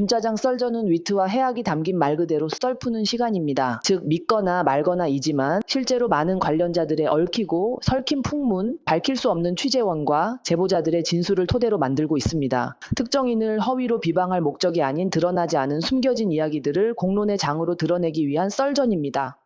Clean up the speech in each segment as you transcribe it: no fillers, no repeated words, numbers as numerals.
윤짜장 썰전은 위트와 해학이 담긴 말 그대로 썰푸는 시간입니다. 즉 믿거나 말거나 이지만 실제로 많은 관련자들의 얽히고 설킨 풍문, 밝힐 수 없는 취재원과 제보자들의 진술을 토대로 만들고 있습니다. 특정인을 허위로 비방할 목적이 아닌 드러나지 않은 숨겨진 이야기들을 공론의 장으로 드러내기 위한 썰전입니다.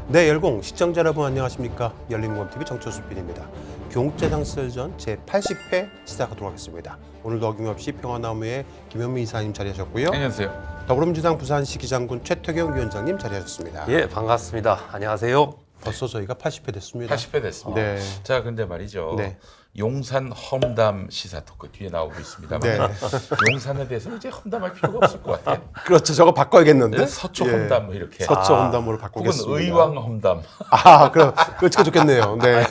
네, 열공 시청자 여러분 안녕하십니까? 열린공감TV 정철수빈입니다. 교육재당 썰전 제80회 시작하도록 하겠습니다. 오늘도 어김없이 평화나무의 김현미 이사님 자리하셨고요. 안녕하세요. 더불어민주당 부산시 기장군 최태경 위원장님 자리하셨습니다. 예, 반갑습니다. 안녕하세요. 벌써 저희가 80회 됐습니다. 80회 됐습니다. 네. 자, 근데 말이죠. 네. 용산 험담 시사 토크 뒤에 나오고 있습니다만 네. 용산에 대해서 이제 험담할 필요가 없을 것 같아요. 그렇죠. 저거 바꿔야겠는데. 네, 서초 험담 뭐 이렇게. 서초 험담으로 혹은 바꾸겠습니다. 의왕 험담. 그럼 그거 좋겠네요. 네.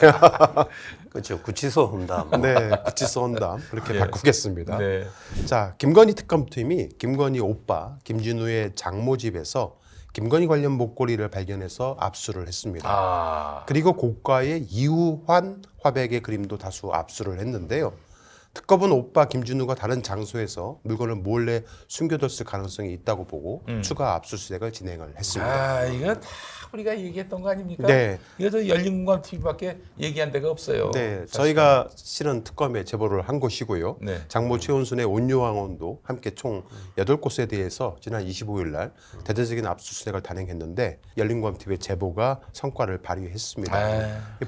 그렇죠. 구치소 험담. 네, 구치소 험담 그렇게 네. 바꾸겠습니다. 네. 자, 김건희 특검팀이 김건희 오빠 김진우의 장모 집에서 김건희 관련 목걸이를 발견해서 압수를 했습니다. 그리고 고가의 이우환 화백의 그림도 다수 압수를 했는데요. 특검은 오빠 김진우가 다른 장소에서 물건을 몰래 숨겨뒀을 가능성이 있다고 보고 추가 압수수색을 진행을 했습니다. 이거 다 우리가 얘기했던 거 아닙니까? 네. 이것도 열린공감TV밖에 얘기한 데가 없어요. 네, 사실은. 저희가 실은 특검에 제보를 한 곳이고요. 네. 장모 최은순의 온유왕원도 함께 총 8곳에 대해서 지난 25일 날 대대적인 압수수색을 단행했는데 열린공감TV의 제보가 성과를 발휘했습니다.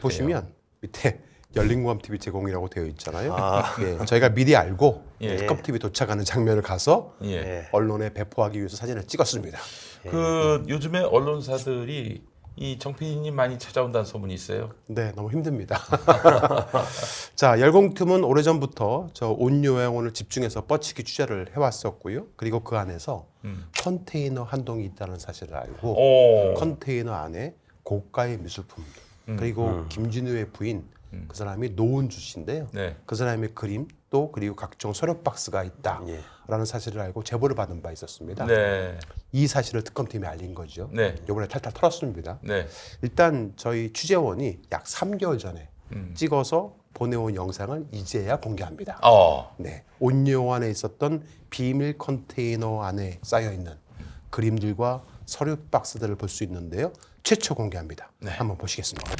보시면 밑에 열린공감TV 제공이라고 되어 있잖아요. 예, 저희가 미리 알고 예. 특검TV 도착하는 장면을 가서 예. 언론에 배포하기 위해서 사진을 찍었습니다. 그 요즘에 언론사들이 이 정 PD님 많이 찾아온다는 소문이 있어요. 네, 너무 힘듭니다. 자, 열공팀은 오래전부터 저 온유영혼을 집중해서 뻗치기 취재를 해왔었고요. 그리고 그 안에서 컨테이너 한 동이 있다는 사실을 알고 컨테이너 안에 고가의 미술품 그리고 김진우의 부인 그 사람이 노은주 씨인데요. 네. 그 사람의 그림 또 그리고 각종 서류 박스가 있다라는 사실을 알고 제보를 받은 바 있었습니다. 네. 이 사실을 특검팀이 알린 거죠. 네. 이번에 탈탈 털었습니다. 네. 일단 저희 취재원이 약 3개월 전에 찍어서 보내온 영상을 이제야 공개합니다. 네, 온유환에 있었던 비밀 컨테이너 안에 쌓여 있는 그림들과 서류 박스들을 볼 수 있는데요. 최초 공개합니다. 네. 한번 보시겠습니다.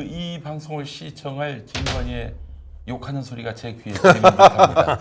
이 방송을 시청할 김건희의 욕하는 소리가 제 귀에 들리는 듯합니다.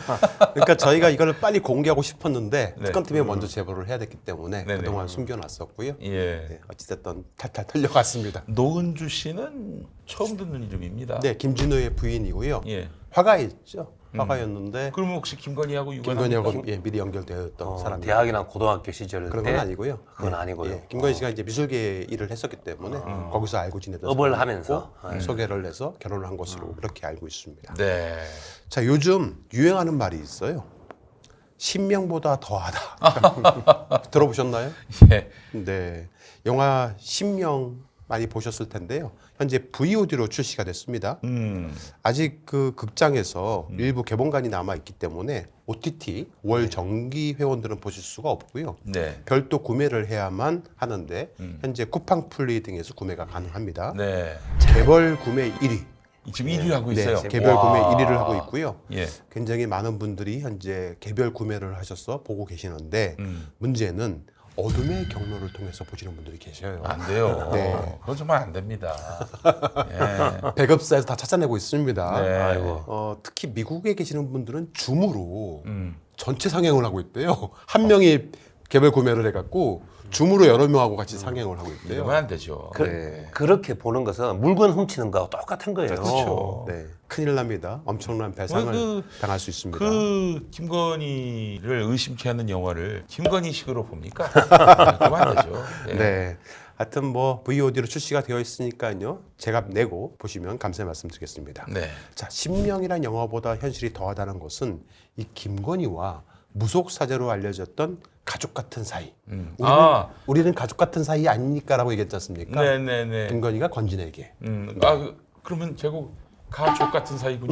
그러니까 저희가 이걸 빨리 공개하고 싶었는데 네. 특검팀에 먼저 제보를 해야 됐기 때문에 네네. 그동안 숨겨놨었고요. 예. 네, 어찌됐든 탈탈 털려갔습니다. 노은주 씨는 처음 듣는 이름입니다. 네, 김진우의 부인이고요. 예. 화가였죠. 화가였는데 그러면 혹시 김건희하고 유관합니까? 김건희하고 미리 연결되었던 사람입니다. 대학이나 고등학교 시절 그런 때 건 아니고요. 그건 아니고요. 예, 김건희 씨가 이제 미술계 일을 했었기 때문에 거기서 알고 지내던 업을 사람이고 하면서. 소개를 해서 결혼을 한 것으로 그렇게 알고 있습니다. 네. 자, 요즘 유행하는 말이 있어요. 신명보다 더하다. 들어보셨나요? 예. 네, 영화 신명 많이 보셨을 텐데요. 현재 VOD로 출시가 됐습니다. 아직 그 극장에서 일부 개봉관이 남아 있기 때문에 OTT 월 정기 회원들은 보실 수가 없고요. 네. 별도 구매를 해야만 하는데 현재 쿠팡플레이 등에서 구매가 가능합니다. 네. 개별 구매 1위. 지금 1위 하고 있어요. 네, 개별 구매 1위를 하고 있고요. 예. 굉장히 많은 분들이 현재 개별 구매를 하셔서 보고 계시는데 문제는 어둠의 경로를 통해서 보시는 분들이 계셔요. 안 돼요. 네. 그건 정말 안 됩니다. 예. 배급사에서 다 찾아내고 있습니다. 네. 아이고. 특히 미국에 계시는 분들은 줌으로 음. 전체 상영을 하고 있대요. 한 명이 개별 구매를 해갖고 줌으로 여러 명하고 같이 상영을 하고 있대요. 이러면 안 되죠. 네. 그렇게 보는 것은 물건 훔치는 거하고 똑같은 거예요. 그렇죠. 네, 큰일 납니다. 엄청난 배상을 당할 수 있습니다. 그 김건희를 의심케 하는 영화를 김건희식으로 봅니까? 그러면 안 되죠. 예. 네. 하여튼 뭐 VOD로 출시가 되어 있으니까요. 제가 내고 보시면 감사의 말씀드리겠습니다. 네. 자, 신명이란 영화보다 현실이 더하다는 것은 이 김건희와 무속 사제로 알려졌던 가족 같은 사이. 우리는 가족 같은 사이 아닙니까라고 얘기했지 않습니까? 네네네. 김건희가 건진에게. 그러면 결국 가족 같은 사이군요.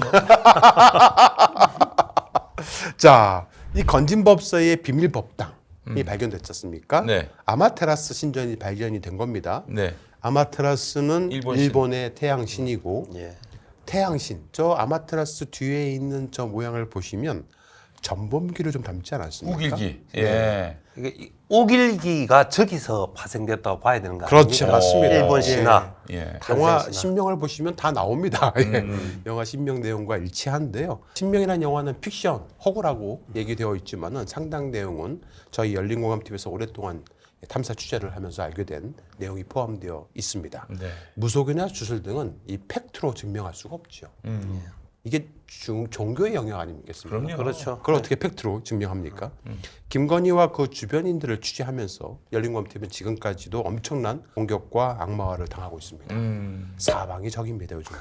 자, 이 건진법사의 비밀 법당이 발견됐지 않습니까? 네. 아마테라스 신전이 발견이 된 겁니다. 네. 아마테라스는 일본 신. 일본의 태양신이고 예. 태양신, 저 아마테라스 뒤에 있는 저 모양을 보시면 전범기를 좀 닮지 않았습니까? 우길기. 예. 이게 오길기가 저기서 파생됐다고 봐야 되는 거 그렇죠, 아닙니까? 맞습니다. 일본 신화. 예. 영화 탄생신화. 신명을 보시면 다 나옵니다. 예. 영화 신명 내용과 일치한데요. 신명이라는 영화는 픽션, 허구라고 얘기되어 있지만은 상당 내용은 저희 열린공감TV에서 오랫동안 탐사 취재를 하면서 알게 된 내용이 포함되어 있습니다. 네. 무속이나 주술 등은 이 팩트로 증명할 수가 없죠. 이게 종교의 영역 아니겠습니까? 그럼요. 그렇죠. 그걸 어떻게 팩트로 증명합니까? 김건희와 그 주변인들을 취재하면서 열린공감TV는 지금까지도 엄청난 공격과 악마화를 당하고 있습니다. 사방이 적입니다, 요즘.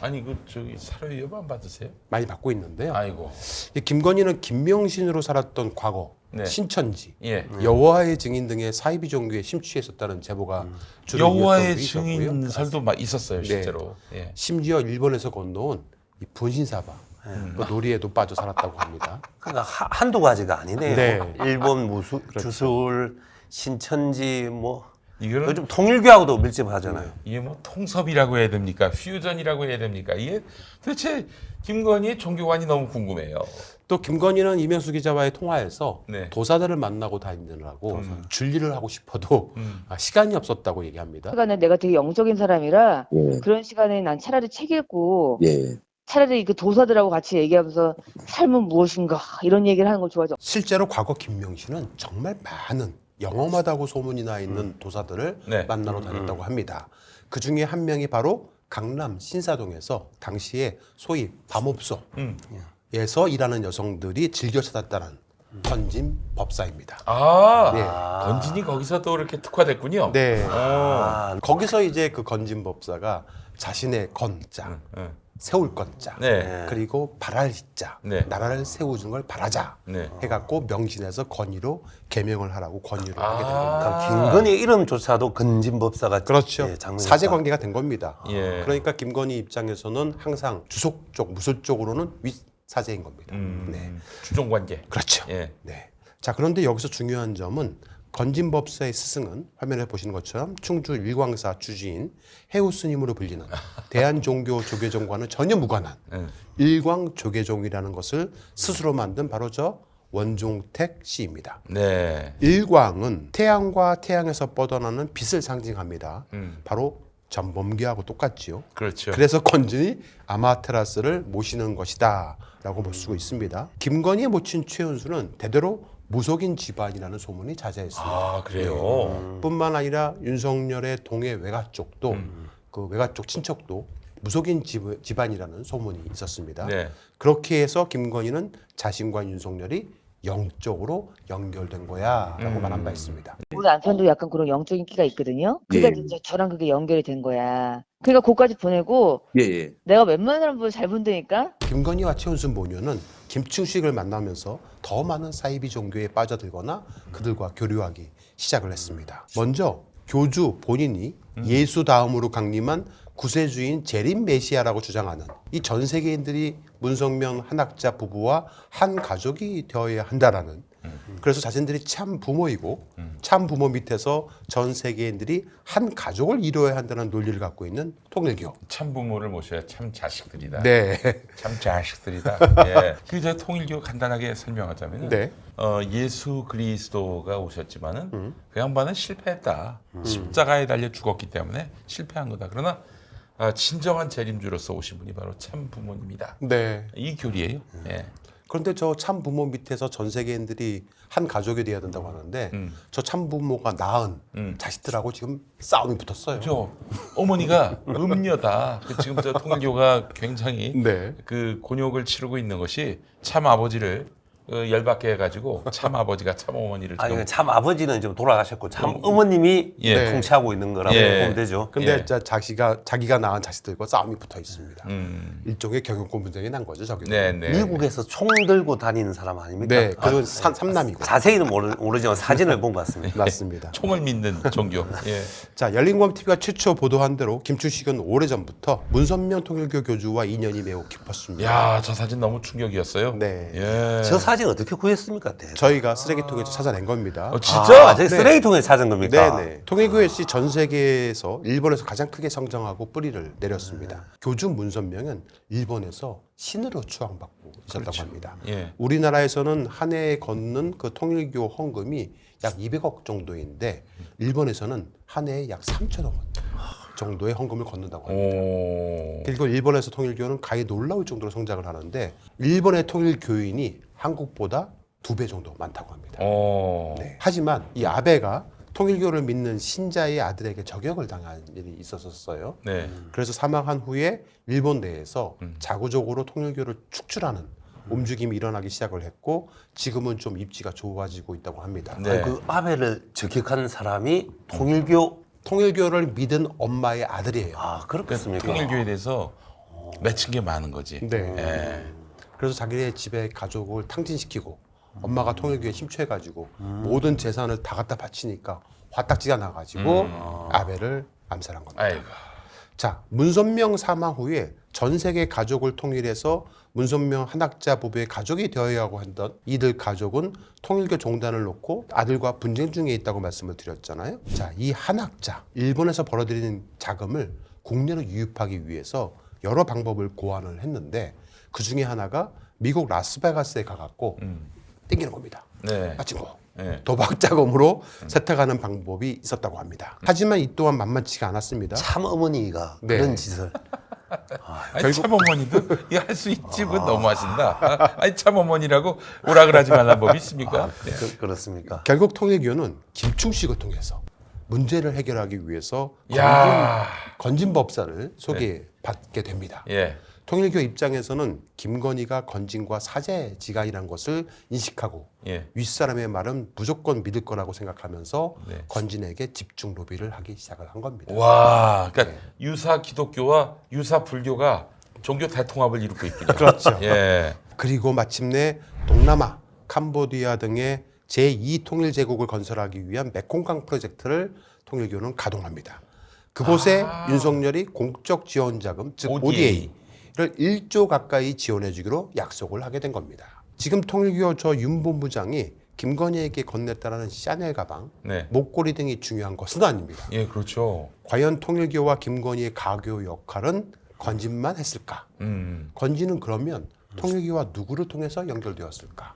아니 저기 사료 위협 안 받으세요? 많이 받고 있는데요. 아이고. 이 김건희는 김명신으로 살았던 과거, 네. 신천지, 예. 여호와의 증인 등의 사이비 종교에 심취했었다는 제보가 주로 여호와의 이었던 적이 있었고요. 증인설도 막 있었어요, 네. 실제로. 예. 심지어 일본에서 건너온 이 분신사바, 그 놀이에도 빠져 살았다고 합니다. 그러니까 한두 가지가 아니네요. 네. 일본 무술, 주술, 신천지 뭐 이거는 요즘 통일교하고도 밀접하잖아요. 이게 뭐 통섭이라고 해야 됩니까? 퓨전이라고 해야 됩니까? 이게 도대체 김건희의 종교관이 너무 궁금해요. 또 김건희는 이명수 기자와의 통화에서 네. 도사들을 만나고 다니느라고 준리를 하고 싶어도 시간이 없었다고 얘기합니다. 시간에 내가 되게 영적인 사람이라 예, 그런 시간에 난 차라리 책 읽고 예, 차라리 그 도사들하고 같이 얘기하면서 삶은 무엇인가 이런 얘기를 하는 걸 좋아하죠. 실제로 과거 김명신은 정말 많은 영험하다고 소문이 나 있는 도사들을 네. 만나러 다녔다고 합니다. 그 중에 한 명이 바로 강남 신사동에서 당시에 소위 밤업소에서 일하는 여성들이 즐겨 찾았다는 건진 법사입니다. 건진이 거기서 또 이렇게 특화됐군요. 네. 아, 거기서 이제 그 건진 법사가 자신의 건자, 세울 건자, 네. 그리고 바랄 희자, 네. 나라를 세우는 걸 바라자 네. 해갖고 명신해서 건의로 개명을 하라고 건의를 하게 된 겁니다. 그러니까 김건희 이름조차도 건진법사가 그렇죠. 예, 장면이었다. 사제 관계가 된 겁니다. 예. 그러니까 김건희 입장에서는 항상 주속 쪽, 무술 쪽으로는 윗사제인 겁니다. 네. 주종 관계. 그렇죠. 예. 네. 자, 그런데 여기서 중요한 점은 건진법사의 스승은 화면에 보시는 것처럼 충주 일광사 주지인 해우 스님으로 불리는 대한종교 조계종과는 전혀 무관한 일광조계종이라는 것을 스스로 만든 바로 저 원종택 씨입니다. 네. 일광은 태양과 태양에서 뻗어나는 빛을 상징합니다. 바로 전범기하고 똑같지요. 그렇죠. 그래서 건진이 아마테라스를 모시는 것이다 라고 볼 수가 있습니다. 김건희의 모친 최은수는 대대로 무속인 집안이라는 소문이 자자했습니다. 아, 그래요. 뿐만 아니라 윤석열의 동해 외가 쪽도 그 외가 쪽 친척도 무속인 집안이라는 소문이 있었습니다. 네. 그렇게 해서 김건희는 자신과 윤석열이 영적으로 연결된 거야라고 말한 바 있습니다. 우리 남편도 약간 그런 영적인 끼가 있거든요. 그러니까 예. 이제 저랑 그게 연결이 된 거야. 그러니까 그까지 보내고 예, 예. 내가 웬만한 사람보다 잘 본다니까. 김건희와 최은순 모녀는 김충식을 만나면서 더 많은 사이비 종교에 빠져들거나 그들과 교류하기 시작을 했습니다. 먼저 교주 본인이 예수 다음으로 강림한 구세주인 재림 메시아라고 주장하는 이 전 세계인들이 문성명 한학자 부부와 한 가족이 되어야 한다라는 그래서 자신들이 참 부모이고 참 부모 밑에서 전 세계인들이 한 가족을 이루어야 한다는 논리를 갖고 있는 통일교. 참 부모를 모셔야 참 자식들이다. 네. 참 자식들이다. 예. 그저 통일교 간단하게 설명하자면 네. 예수 그리스도가 오셨지만은 그 양반은 실패했다. 십자가에 달려 죽었기 때문에 실패한 거다. 그러나 진정한 재림주로서 오신 분이 바로 참 부모님이다. 네. 이 교리예요. 예. 그런데 저 참 부모 밑에서 전 세계인들이 한 가족이 돼야 된다고 하는데 저 참 부모가 낳은 자식들하고 지금 싸움이 붙었어요. 저 어머니가 음녀다. 지금 저 통일교가 굉장히 네. 그 곤욕을 치르고 있는 것이 참 아버지를 열받게 해가지고 참 아버지가 참 어머니를 지금 아니 참 아버지는 좀 돌아가셨고 참 어머님이 예. 통치하고 있는 거라고 예. 보면 되죠. 근데 예. 자기가 낳은 자식들과 싸움이 붙어 있습니다. 음. 일종의 경영권 분쟁이 난 거죠, 저기. 네, 네. 미국에서 총 들고 다니는 사람 아닙니까? 네, 그건 삼남이고. 자세히는 모르지만 사진을 본 것 같습니다. 맞습니다. 총을 믿는 종교. 예. 자, 열린공감 TV가 최초 보도한 대로 김충식은 오래전부터 문선명 통일교 교주와 인연이 매우 깊었습니다. 야, 저 사진 너무 충격이었어요. 네. 예. 저 사진 어떻게 구했습니까? 저희가 쓰레기통에서 찾아낸 겁니다. 진짜? 저희 쓰레기통에 찾은 겁니까? 네네. 통일교회 씨 전 세계에서 일본에서 가장 크게 성장하고 뿌리를 내렸습니다. 교주 문선명은 일본에서 신으로 추앙받고 있었다고 합니다. 예. 우리나라에서는 한 해에 걷는 그 통일교 헌금이 약 200억 정도인데 일본에서는 한 해에 약 3천억 원 정도의 헌금을 걷는다고 합니다. 오. 그리고 일본에서 통일교는 가히 놀라울 정도로 성장을 하는데 일본의 통일교인이 한국보다 2배 정도 많다고 합니다. 오. 네. 하지만 이 아베가 통일교를 믿는 신자의 아들에게 저격을 당한 일이 있었어요. 네. 그래서 사망한 후에 일본 내에서 자구적으로 통일교를 축출하는 움직임이 일어나기 시작을 했고 지금은 좀 입지가 좋아지고 있다고 합니다. 네. 아니, 그 아베를 저격한 사람이 통일교를 믿은 엄마의 아들이에요. 그렇겠습니까? 통일교에 대해서 맺힌 게 많은 거지. 네. 예. 그래서 자기네 집에 가족을 탕진시키고 엄마가 통일교에 심취해가지고 모든 재산을 다 갖다 바치니까 화딱지가 나가지고 아베를 암살한 겁니다. 아이고. 자, 문선명 사망 후에 전 세계 가족을 통일해서 문선명 한학자 부부의 가족이 되어야 하고 했던 이들 가족은 통일교 종단을 놓고 아들과 분쟁 중에 있다고 말씀을 드렸잖아요. 자, 이 한학자, 일본에서 벌어들이는 자금을 국내로 유입하기 위해서 여러 방법을 고안을 했는데 그 중에 하나가 미국 라스베가스에 가갖고 땡기는 겁니다. 네. 마친 거. 네. 도박 자금으로 세탁하는 방법이 있었다고 합니다. 하지만 이 또한 만만치가 않았습니다. 참 어머니가 네. 그런 짓을 아니, 참 어머니도 할 수 있지 뭐 너무하신다. 아니 참 어머니라고 오락을 하지 말란 법이 있습니까? 네. 그렇습니까? 결국 통일교는 김충식을 통해서 문제를 해결하기 위해서 야. 건진법사를 소개받게 됩니다. 예. 통일교 입장에서는 김건희가 건진과 사제지간이라는 것을 인식하고 예. 윗사람의 말은 무조건 믿을 거라고 생각하면서 네. 건진에게 집중 로비를 하기 시작을 한 겁니다. 와, 그러니까 유사 기독교와 유사 불교가 종교 대통합을 이루고 있군요. 그렇죠. 예. 그리고 마침내 동남아, 캄보디아 등의 제2통일제국을 건설하기 위한 메콩강 프로젝트를 통일교는 가동합니다. 그곳에 윤석열이 공적 지원 자금, 즉 ODA를 1조 가까이 지원해 주기로 약속을 하게 된 겁니다. 지금 통일교 저 윤 본부장이 김건희에게 건넸다라는 샤넬 가방, 네. 목걸이 등이 중요한 것은 아닙니다. 예, 그렇죠. 과연 통일교와 김건희의 가교 역할은 건진만 했을까? 건진은 그러면 통일교와 누구를 통해서 연결되었을까?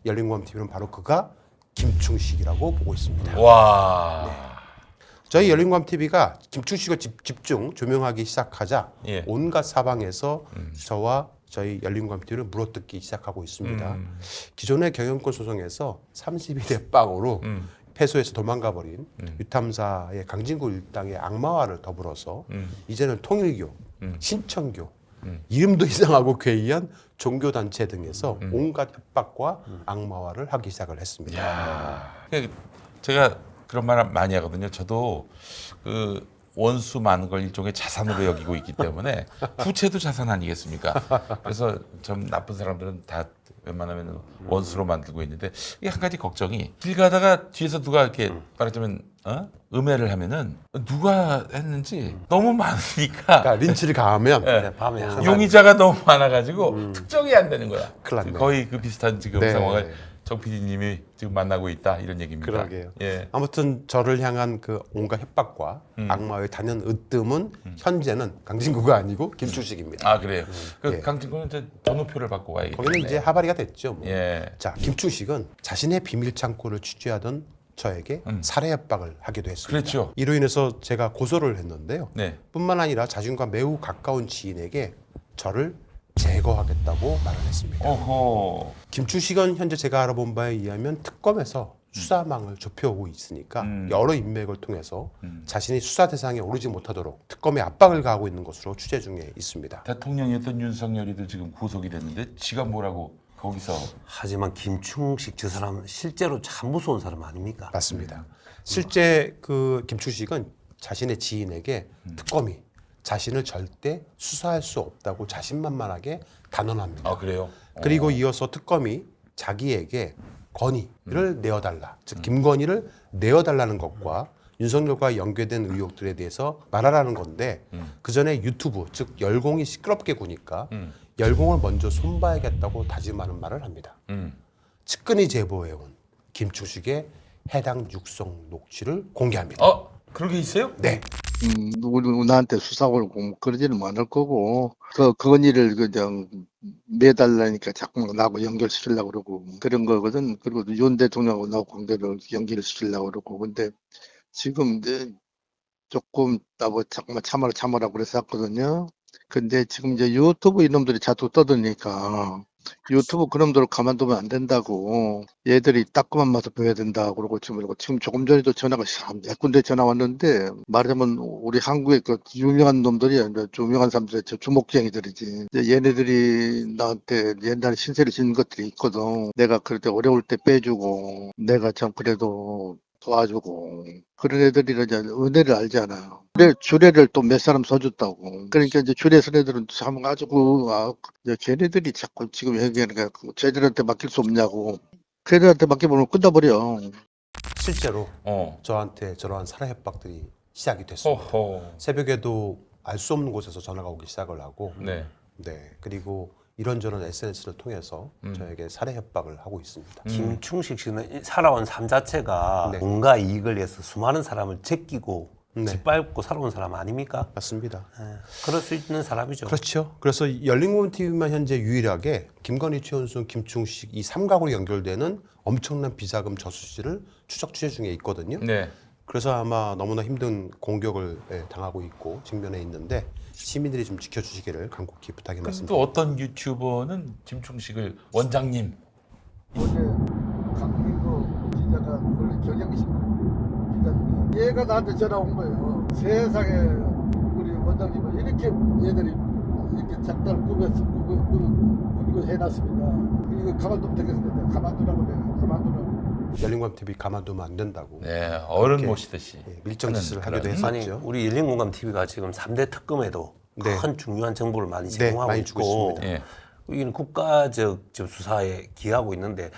열린공감TV는 바로 그가 김충식이라고 보고 있습니다. 와. 저희 열린공감TV가 김충식을 집중 조명하기 시작하자 예. 온갖 사방에서 저와 저희 열린공감TV를 물어뜯기 시작하고 있습니다. 기존의 경영권 소송에서 30일의 빵으로 패소해서 도망가버린 유탐사의 강진구 일당의 악마화를 더불어서 이제는 통일교, 신천교, 이름도 이상하고 괴이한 종교단체 등에서 온갖 협박과 악마화를 하기 시작을 했습니다. 야. 제가 그런 말 많이 하거든요. 저도 그 원수 많은 걸 일종의 자산으로 여기고 있기 때문에 부채도 자산 아니겠습니까? 그래서 좀 나쁜 사람들은 다 웬만하면 원수로 만들고 있는데 이 한 가지 걱정이 길 가다가 뒤에서 누가 이렇게 말하자면 음해를 하면은 누가 했는지 너무 많으니까 그러니까 린치를 가하면 예. 밤에 항상 용의자가 너무 많아가지고 특정이 안 되는 거야. 큰일 났네. 거의 그 비슷한 지금 네. 상황을 정 PD님이 지금 만나고 있다 이런 얘기입니다. 그러게요. 예. 아무튼 저를 향한 그 온갖 협박과 악마의 단연 으뜸은 현재는 강진구가 아니고 김충식입니다. 아 그래요. 그 예. 강진구는 이제 번호표를 받고 와야겠네. 거기는 이제 하바리가 됐죠. 뭐. 예. 자, 김충식은 자신의 비밀 창고를 취재하던 저에게 살해 협박을 하기도 했습니다. 그렇죠. 이로 인해서 제가 고소를 했는데요. 네. 뿐만 아니라 자신과 매우 가까운 지인에게 저를 제거하겠다고 말을 했습니다. 어허. 김충식은 현재 제가 알아본 바에 의하면 특검에서 수사망을 좁혀오고 있으니까 여러 인맥을 통해서 자신이 수사 대상에 오르지 못하도록 특검에 압박을 가하고 있는 것으로 추재 중에 있습니다. 대통령이었던 윤석열이도 지금 구속이 됐는데 지가 뭐라고 거기서 하지만 김충식 저 사람은 실제로 참 무서운 사람 아닙니까? 맞습니다. 실제 그 김충식은 자신의 지인에게 특검이 자신을 절대 수사할 수 없다고 자신만만하게 단언합니다. 아 그래요? 그리고 이어서 특검이 자기에게 건의를 내어달라, 즉 김건희를 내어달라는 것과 윤석열과 연계된 의혹들에 대해서 말하라는 건데 그 전에 유튜브, 즉 열공이 시끄럽게 구니까 열공을 먼저 손봐야겠다고 다짐하는 말을 합니다. 측근이 제보해온 김충식의 해당 육성 녹취를 공개합니다. 그런 게 있어요? 네, 우리 나한테 수사를 그러지는 않을 거고 그 건의를 그냥 매달라니까 자꾸 나하고 연결시키려고 그러고 그런 거거든. 그리고 윤 대통령하고 나하고 관계를 연결시키려고 그러고 근데 지금 이제 조금 나뭐 잠깐만 참아라 그래서 했거든요. 근데 지금 이제 유튜브 이놈들이 자꾸 떠드니까 유튜브 그놈들 가만두면 안 된다고 얘들이 따끔한 맛을 보여야 된다 그러고 지금 조금 전에도 전화가 몇 군데 전화 왔는데 말하자면 우리 한국의 그 유명한 놈들이 이제 유명한 사람들이 주목쟁이들이지 이제 얘네들이 나한테 옛날에 신세를 지는 것들이 있거든. 내가 그럴 때 어려울 때 빼주고 내가 참 그래도 도와주고 그런 애들이 이제 은혜를 알잖아. 주례를 또 몇 사람 써줬다고. 그러니까 이제 주례 선 애들은 참 아주 이제 걔네들이 자꾸 지금 얘기하는 게 쟤들한테 맡길 수 없냐고. 걔들한테 맡겨보면 끝나버려. 실제로 저한테 저러한 살해 협박들이 시작이 됐습니다. 어허. 새벽에도 알 수 없는 곳에서 전화가 오기 시작을 하고 네. 네, 그리고 이런저런 SNS를 통해서 저에게 살해 협박을 하고 있습니다. 김충식 씨는 살아온 삶 자체가 네. 뭔가 이익을 위해서 수많은 사람을 제끼고 네. 짓밟고 살아온 사람 아닙니까? 맞습니다. 예, 그럴 수 있는 사람이죠. 그렇죠. 그래서 열린공원 TV만 현재 유일하게 김건희, 최은순, 김충식 이 삼각으로 연결되는 엄청난 비자금 저수지를 추적 취재 중에 있거든요. 네. 그래서 아마 너무나 힘든 공격을 당하고 있고 직면해 있는데 시민들이 좀 지켜주시기를 간곡히 부탁의 근데 말씀드립니다. 또 어떤 유튜버는 김충식을 원장님 어제 강민구 기자가 원래 경영신 기자인데 얘가 나한테 전화 온 거예요. 세상에 우리 원장님은 이렇게 얘들이 이렇게 작달 꾸미고 해놨습니다. 이거 가만두면 되겠습니다. 가만두라고 내가 가만두라고. 열린공원 TV 가만두면 안 된다고 네, 어른 그렇게, 모시듯이 밀정 지시를 하기도 그런- 아니 했었죠. 우리 열린공감 TV가 지금 3대 특검에도 네. 큰 중요한 정보를 많이 네, 제공하고 많이 주고 있고 있습니다. 예. 이는 국가적 수사에 기여하고 있는데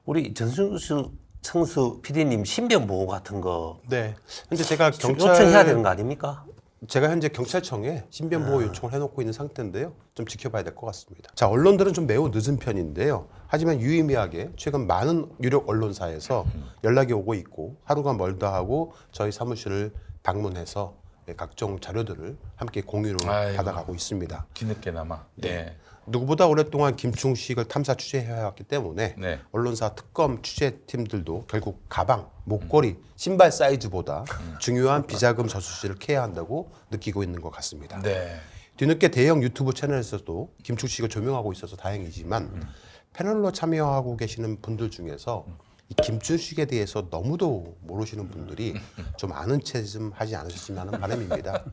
우리 전승수 청수 PD님 신변 보호 같은 거 네. 현재 제가 요청해야 되는 거 아닙니까? 제가 현재 경찰청에 신변보호 요청을 해놓고 있는 상태인데요. 좀 지켜봐야 될 것 같습니다. 자, 언론들은 좀 매우 늦은 편인데요. 하지만 유의미하게 최근 많은 유력 언론사에서 연락이 오고 있고 하루가 멀다 하고 저희 사무실을 방문해서 각종 자료들을 함께 공유를 아이고. 받아가고 있습니다. 뒤늦게나마. 네. 누구보다 오랫동안 김충식을 탐사 취재해왔기 때문에 네. 언론사 특검 취재팀들도 결국 가방, 목걸이, 신발 사이즈보다 중요한 비자금 저수지를 캐야 한다고 느끼고 있는 것 같습니다. 네. 뒤늦게 대형 유튜브 채널에서도 김충식을 조명하고 있어서 다행이지만 패널로 참여하고 계시는 분들 중에서 이 김충식에 대해서 너무도 모르시는 분들이 좀 아는 채 좀 하지 않으셨으면 하는 바람입니다.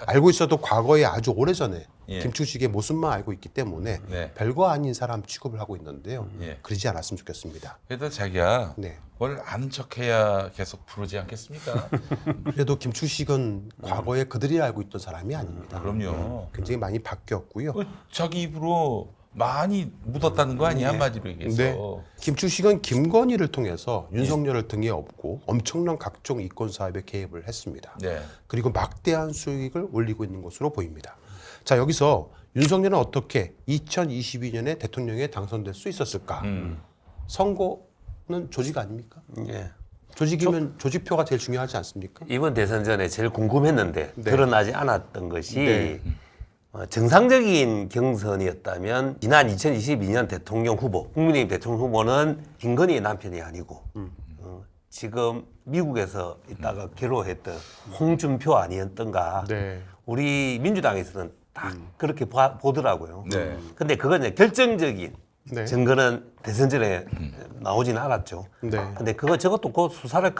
알고 있어도 과거에 아주 오래전에 예. 김충식의 모습만 알고 있기 때문에 네. 별거 아닌 사람 취급을 하고 있는데요. 예. 그러지 않았으면 좋겠습니다. 그래도 자기야 네. 뭘 아는 척해야 계속 부르지 않겠습니까? 그래도 김충식은 과거에 그들이 알고 있던 사람이 아닙니다. 그럼요. 굉장히 많이 바뀌었고요. 자기 입으로 많이 묻었다는 거 아니야 한마디로 얘기해서. 네. 김충식은 김건희를 통해서 윤석열을 등에 업고 엄청난 각종 이권 사업에 개입을 했습니다. 네. 그리고 막대한 수익을 올리고 있는 것으로 보입니다. 자, 여기서 윤석열은 어떻게 2022년에 대통령에 당선될 수 있었을까? 선거 표는 조직 아닙니까? 예. 조직이면 조직표가 제일 중요하지 않습니까? 이번 대선 전에 제일 궁금했는데 네. 드러나지 않았던 것이 네. 정상적인 경선이었다면 지난 2022년 대통령 후보, 국민의힘 대통령 후보는 김건희의 남편이 아니고 지금 미국에서 있다가 괴로워했던 홍준표 아니었던가. 네. 우리 민주당에서는 딱 그렇게 보더라고요. 네. 근데 그건 이제 결정적인 네. 증거는 대선 전에 나오지는 않았죠. 네. 근데 저것도 그 수사를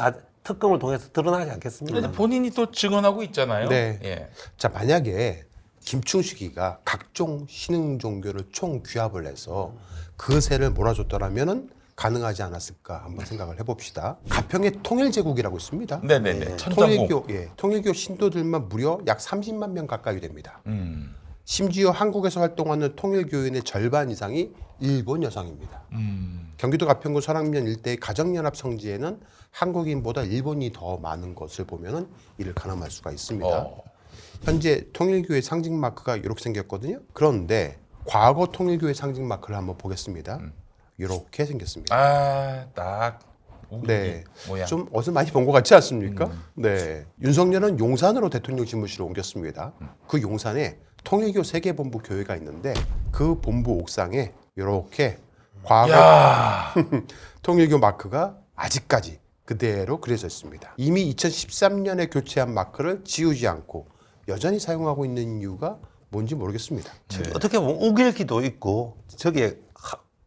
특검을 통해서 드러나지 않겠습니까? 근데 본인이 또 증언하고 있잖아요. 네. 예. 자, 만약에 김충식이가 각종 신흥 종교를 총규합을 해서 그 세를 몰아줬더라면은 가능하지 않았을까 한번 생각을 해봅시다. 가평에 통일제국이라고 있습니다. 네네네. 천정국. 통일교 신도들만 무려 약 30만 명 가까이 됩니다. 음. 심지어 한국에서 활동하는 통일교인의 절반 이상이 일본 여성입니다. 경기도 가평구 설악면 일대의 가정연합 성지에는 한국인보다 일본이 더 많은 것을 보면은 이를 가늠할 수가 있습니다. 현재 통일교의 상징 마크가 이렇게 생겼거든요. 그런데 과거 통일교의 상징 마크를 한번 보겠습니다. 이렇게 생겼습니다. 아, 딱. 네, 모양. 좀 어디서 많이 본 것 같지 않습니까? 네, 윤석열은 용산으로 대통령 집무실을 옮겼습니다. 그 용산에 통일교 세계본부 교회가 있는데 그 본부 옥상에 이렇게 과거 야. 통일교 마크가 아직까지 그대로 그려져 있습니다. 이미 2013년에 교체한 마크를 지우지 않고 여전히 사용하고 있는 이유가 뭔지 모르겠습니다. 어떻게 보면 우길기도 있고 저게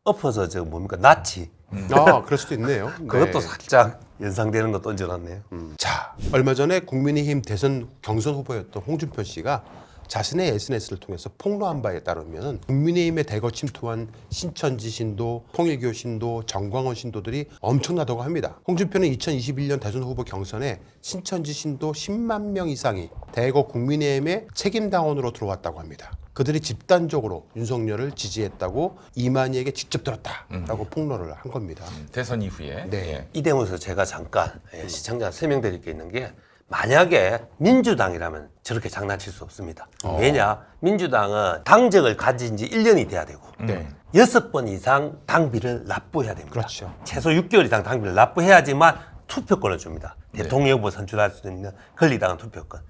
엎어서 저 뭡니까 나치 아, 그럴 수도 있네요. 그것도 네. 살짝 연상되는 거 던져놨네요. 자, 얼마 전에 국민의힘 대선 경선 후보였던 홍준표 씨가 자신의 SNS를 통해서 폭로한 바에 따르면 국민의힘에 대거 침투한 신천지 신도, 통일교 신도, 정광훈 신도들이 엄청나다고 합니다. 홍준표는 2021년 대선 후보 경선에 신천지 신도 10만 명 이상이 대거 국민의힘의 책임당원으로 들어왔다고 합니다. 그들이 집단적으로 윤석열을 지지했다고 이만희에게 직접 들었다라고 폭로를 한 겁니다. 대선 이후에. 네. 예. 이 대목에서 제가 잠깐 시청자 설명드릴 게 있는 게 만약에 민주당이라면 저렇게 장난칠 수 없습니다. 왜냐? 민주당은 당적을 가진 지 1년이 돼야 되고 네. 6번 이상 당비를 납부해야 됩니다. 그렇죠. 최소 6개월 이상 당비를 납부해야지만 투표권을 줍니다. 네. 대통령 후보 선출할 수 있는 권리당은 투표권,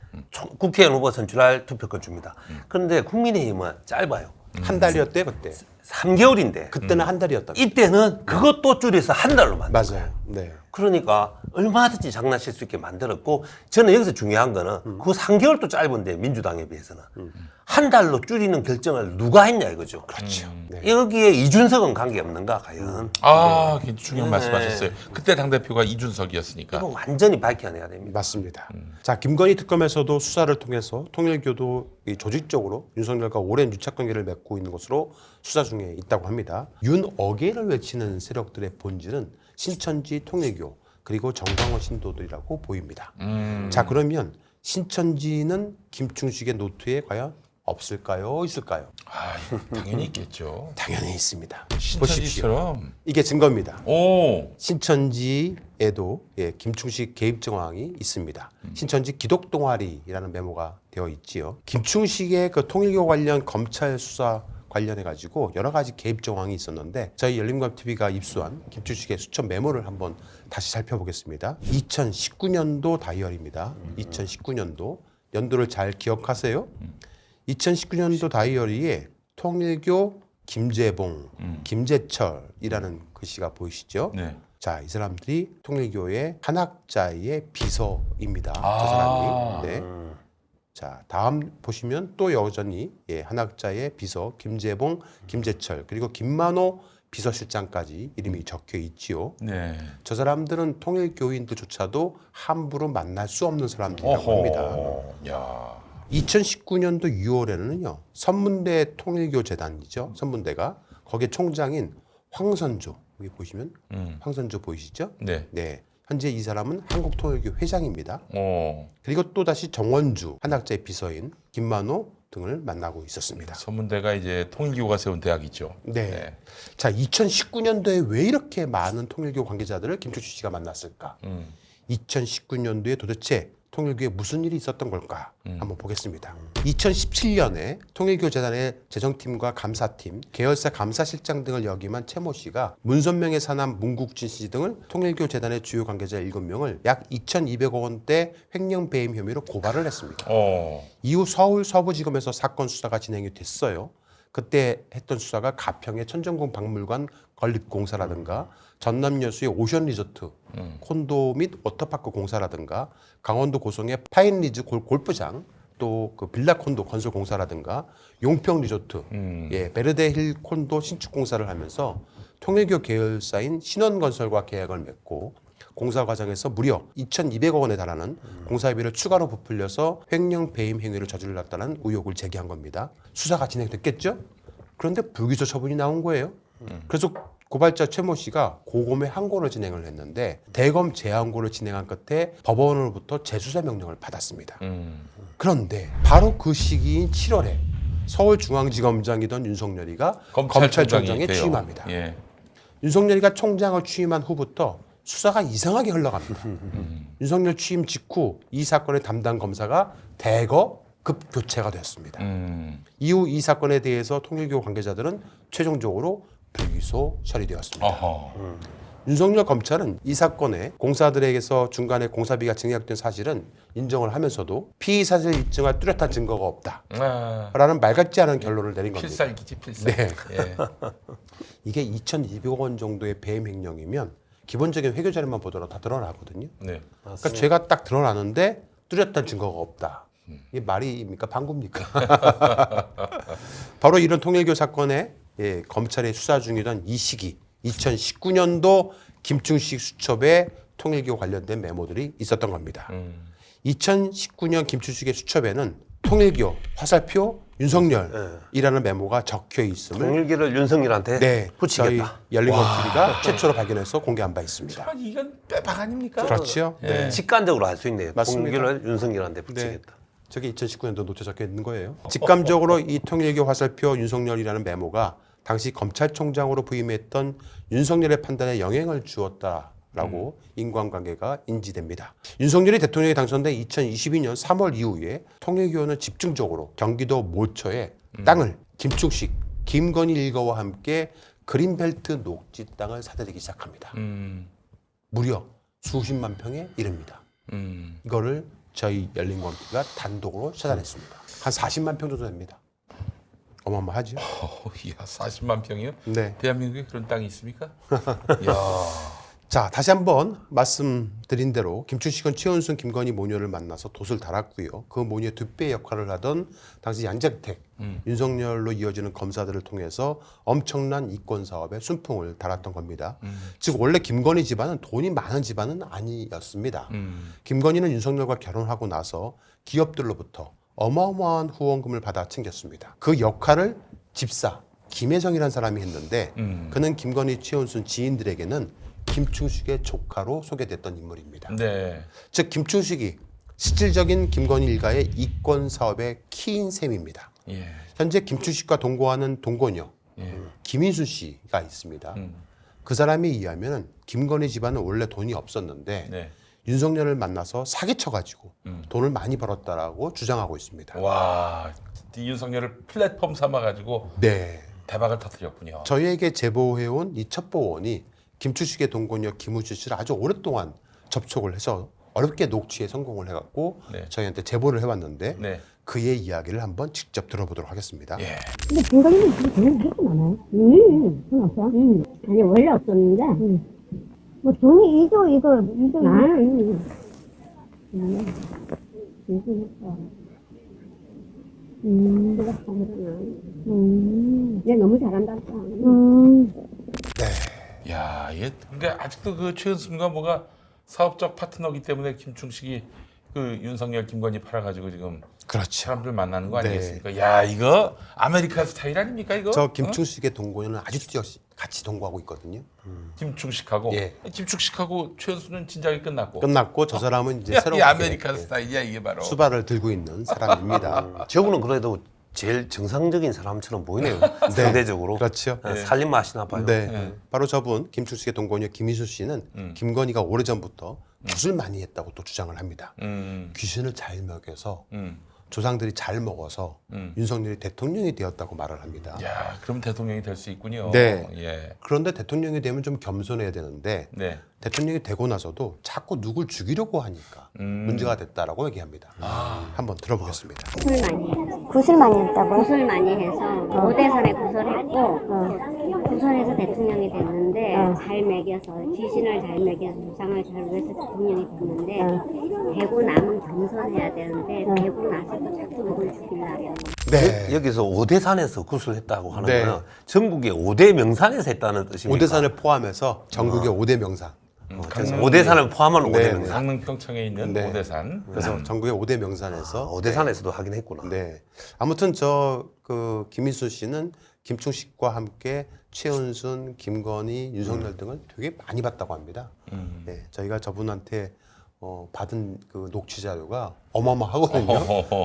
국회의원 후보 선출할 투표권 줍니다. 그런데 국민의힘은 짧아요. 한 달이었대요, 그때. 3개월인데 그때는 한 달이었다. 이때는 그것도 줄여서 한 달로 만든 거예요. 맞아요. 네. 그러니까 얼마든지 장난칠 수 있게 만들었고 저는 여기서 중요한 거는 그 3개월도 짧은데 민주당에 비해서는 한 달로 줄이는 결정을 누가 했냐 이거죠. 그렇죠. 네. 여기에 이준석은 관계없는가 과연. 아, 굉장히 중요한 네. 말씀하셨어요. 그때 당대표가 이준석이었으니까. 이거 완전히 밝혀내야 됩니다. 맞습니다. 자, 김건희 특검에서도 수사를 통해서 통일교도 이 조직적으로 윤석열과 오랜 유착 관계를 맺고 있는 것으로 수사 중에 있다고 합니다. 윤어게인을 외치는 세력들의 본질은 신천지 통일교 그리고 정광훈 신도들이라고 보입니다. 자, 그러면 신천지는 김충식의 노트에 과연 없을까요? 있을까요? 아, 당연히 있겠죠. 당연히 있습니다. 신천지처럼. 이게 증거입니다. 오. 신천지에도 김충식 개입 정황이 있습니다. 신천지 기독 동아리라는 메모가 되어 있지요. 김충식의 그 통일교 관련 검찰 수사 관련해 가지고 여러 가지 개입 정황이 있었는데 저희 열린국감TV가 입수한 김충식의 수천 메모를 한번 다시 살펴보겠습니다. 2019년도 다이어리입니다. 2019년도 연도를 잘 기억하세요? 2019년도 다이어리에 통일교 김재봉, 김재철이라는 글씨가 보이시죠? 네. 자, 이 사람들이 통일교의 한학자의 비서입니다. 저 아. 사람이. 네. 자, 다음 보시면 또 여전히 한학자의 비서 김재봉, 김재철 그리고 김만호 비서실장까지 이름이 적혀 있지요. 네. 저 사람들은 통일교인들조차도 함부로 만날 수 없는 사람들이라고 합니다. 야. 2019년도 6월에는요. 선문대 통일교재단이죠. 선문대가 거기에 총장인 황선조 여기 보시면 황선조 보이시죠? 네. 네. 현재 이 사람은 한국통일교 회장입니다. 오. 그리고 또 다시 정원주 한학자의 비서인 김만호 등을 만나고 있었습니다. 선문대가 이제 통일교가 세운 대학이죠. 네. 자, 2019년도에 왜 이렇게 많은 통일교 관계자들을 김충식 씨가 만났을까? 2019년도에 도대체 통일교에 무슨 일이 있었던 걸까 한번 보겠습니다. 2017년에 통일교 재단의 재정팀과 감사팀, 계열사 감사실장 등을 역임한 최모 씨가 문선명의 사남 문국진 씨 등을 통일교 재단의 주요 관계자 7명을 약 2,200억 원대 횡령 배임 혐의로 고발을 했습니다. 이후 서울 서부지검에서 사건 수사가 진행이 됐어요. 그때 했던 수사가 가평의 천정궁 박물관 건립공사라든가 전남 여수의 오션 리조트 콘도 및 워터파크 공사라든가 강원도 고성의 파인리즈 골프장 또 그 빌라 콘도 건설 공사라든가 용평 리조트 예, 베르데 힐 콘도 신축 공사를 하면서 통일교 계열사인 신원건설과 계약을 맺고 공사 과정에서 무려 2,200억 원에 달하는 공사비를 추가로 부풀려서 횡령 배임 행위를 저질렀다는 의혹을 제기한 겁니다. 수사가 진행됐겠죠? 그런데 불기소 처분이 나온 거예요. 그래서 고발자 최모 씨가 고검에 항고를 진행을 했는데 대검 재항고를 진행한 끝에 법원으로부터 재수사 명령을 받았습니다. 그런데 바로 그 시기인 7월에 서울중앙지검장이던 윤석열이가 검찰총장에 돼요. 취임합니다. 예. 윤석열이가 총장을 취임한 후부터 수사가 이상하게 흘러갑니다. 윤석열 취임 직후 이 사건의 담당 검사가 대거 급교체가 되었습니다. 이후 이 사건에 대해서 통일교 관계자들은 최종적으로 불기소 처리되었습니다. 윤석열 검찰은 이 사건에 공사들에게서 중간에 공사비가 증액된 사실은 인정을 하면서도 피의 사실을 입증할 뚜렷한 증거가 없다라는 말 같지 않은 결론을 내린 겁니다. 필살기지 필살. 네. 예. 이게 2,200억 원 정도의 배임 횡령이면 기본적인 회계 자료만 보더라도 다 드러나거든요. 네. 그러니까 죄가 딱 드러나는데 뚜렷한 증거가 없다. 이게 말입니까? 방구입니까? 바로 이런 통일교 사건에 예, 검찰이 수사 중이던 이 시기 2019년도 김충식 수첩에 통일교 관련된 메모들이 있었던 겁니다. 2019년 김충식의 수첩에는 통일교, 화살표, 윤석열이라는 메모가 적혀 있음을 통일교를 윤석열한테 네, 붙이겠다. 저희 열린검 TV가 최초로 발견해서 공개한 바 있습니다. 아, 이건 빼박 아닙니까? 그렇죠. 예. 직관적으로 알 수 있네요. 맞습니다. 통일교를 윤석열한테 네. 붙이겠다. 저게 2019년도 노트 적혀 있는 거예요. 직감적으로 이 통일교 화살표 윤석열이라는 메모가 당시 검찰총장으로 부임했던 윤석열의 판단에 영향을 주었다라고 인과관계가 인지됩니다. 윤석열이 대통령에 당선된 2022년 3월 이후에 통일교는 집중적으로 경기도 모처에 땅을 김충식, 김건희 일가와 함께 그린벨트 녹지 땅을 사들이기 시작합니다. 무려 수십만 평에 이릅니다. 이거를 저희 열린검TV가 단독으로 찾아냈습니다. 한 40만 평 정도 됩니다. 어마어마하죠? 이야, 40만 평이요? 네. 대한민국에 그런 땅이 있습니까? 이야. 자, 다시 한번 말씀드린 대로 김충식은 최은순, 김건희 모녀를 만나서 돛을 달았고요. 그 모녀의 뒷배 역할을 하던 당시 양재택, 윤석열로 이어지는 검사들을 통해서 엄청난 이권 사업에 순풍을 달았던 겁니다. 즉 원래 김건희 집안은 돈이 많은 집안은 아니었습니다. 김건희는 윤석열과 결혼하고 나서 기업들로부터 어마어마한 후원금을 받아 챙겼습니다. 그 역할을 집사 김혜성이라는 사람이 했는데 그는 김건희, 최은순 지인들에게는 김충식의 조카로 소개됐던 인물입니다. 네. 즉 김충식이 실질적인 김건희 일가의 이권 사업의 키인 셈입니다. 예. 현재 김충식과 동거하는 동거녀 예. 김인수 씨가 있습니다. 그 사람에 의하면 김건희 집안은 원래 돈이 없었는데 네. 윤석열을 만나서 사기쳐가지고 돈을 많이 벌었다라고 주장하고 있습니다. 와, 이 윤석열을 플랫폼 삼아가지고 네, 대박을 터뜨렸군요. 저희에게 제보해온 이 첩보원이 김충식의 동거녀 김우주 씨를 아주 오랫동안 접촉을 해서 어렵게 녹취에 성공을 해갖고 네. 저희한테 제보를 해왔는데 네. 그의 이야기를 한번 직접 들어보도록 하겠습니다. 예. 근데 김건희는 지금 돈을 그렇게 많아요? 돈 없어? 아니 원래 없었는데 뭐 돈이 이거 내가 얘 너무 잘한다. 야, 얘 근데 아직도 그 최은순과 뭐가 사업적 파트너기 때문에 김충식이 그 윤석열, 김건희 팔아가지고 지금 그렇죠. 사람들 만나는 거 네. 아니겠습니까? 야, 이거 아메리카 스타일 아닙니까 이거? 저 김충식의 동거녀는 아직도 역시 같이 동거하고 있거든요. 김충식하고 예. 김충식하고 최은순은 진작에 끝났고. 끝났고 저 사람은 이제 야, 이 새롭게 아메리카 스타일이야 이게 바로. 수발을 들고 있는 사람입니다. 저분은 그래도 제일 정상적인 사람처럼 보이네요. 상대적으로. 그렇죠. 살림 맛이나 봐요. 네. 바로 저분 김충식의 동거녀 김희수 씨는 김건희가 오래전부터 굿을 많이 했다고 또 주장을 합니다. 귀신을 잘 먹여서 조상들이 잘 먹어서 윤석열이 대통령이 되었다고 말을 합니다. 야, 그럼 대통령이 될 수 있군요. 네. 예. 그런데 대통령이 되면 좀 겸손해야 되는데 네. 대통령이 되고 나서도 자꾸 누굴 죽이려고 하니까 문제가 됐다라고 얘기합니다. 한번 들어보겠습니다. 굿을 많이 했지. 굿을 많이 했다고요? 굿을 많이 해서 5대선에 구설했고 구설해서 대통령이 됐는데 잘 먹여서 귀신을 잘 먹여서 주상을 잘 위해서 대통령이 됐는데 되고 나면 겸손해야 되는데 되고 나서도 자꾸 누굴 죽이려고. 네. 여기서 오대산에서 굿을 했다고 하는 네. 거는 전국의 5대 명산에서 했다는 뜻입니까? 오대산을 포함해서 전국의 5대 명산. 오대산을 포함한 네, 5대 네. 명산. 강릉 평창에 있는 네. 오대산. 그래서 전국의 5대 명산에서 오대산에서도 하긴 했구나. 네. 아무튼 그 김희수 씨는 김충식과 함께 최은순, 김건희, 윤석열 등을 되게 많이 봤다고 합니다. 네. 저희가 저분한테 받은 그 녹취 자료가 어마어마하거든요.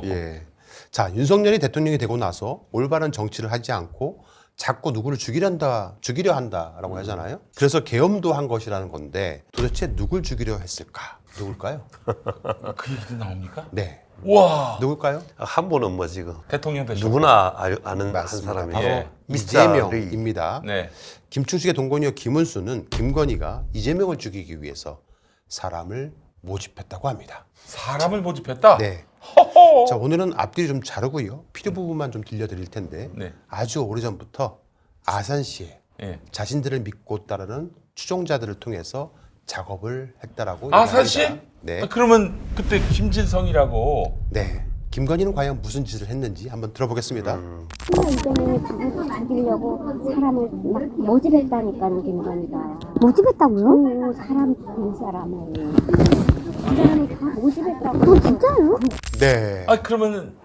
예. 자, 윤석열이 대통령이 되고 나서 올바른 정치를 하지 않고 자꾸 누구를 죽이려 한다라고 하잖아요. 그래서 계엄도 한 것이라는 건데 도대체 누굴 죽이려 했을까? 누굴까요? 그 얘기도 나옵니까? 네. 와, 누굴까요? 한 분은 뭐 지금 대통령 되셨고. 누구나 아는 한 맞습니다. 사람이 바로 예. 이재명입니다. 네. 김충식의 동거녀 김은수는 김건희가 이재명을 죽이기 위해서 사람을 모집했다고 합니다. 사람을 모집했다. 네. 허허. 자, 오늘은 앞뒤를 좀 자르고요. 필요 부분만 좀 들려드릴 텐데 네. 아주 오래전부터 아산시에 예. 자신들을 믿고 따르는 추종자들을 통해서 작업을 했다라고 아산시? 얘기합니다. 네. 아, 그러면 그때 김진성이라고. 네. 김건희는 과연 무슨 짓을 했는지 한번 들어보겠습니다. 이재명이 죽이려고 사람을 막 모집했다니까요, 김건희가. 모집했다고요? 사람 죽인 사람을. 그 사람을 다 모집했다고. 진짜요? 네. 아, 그러면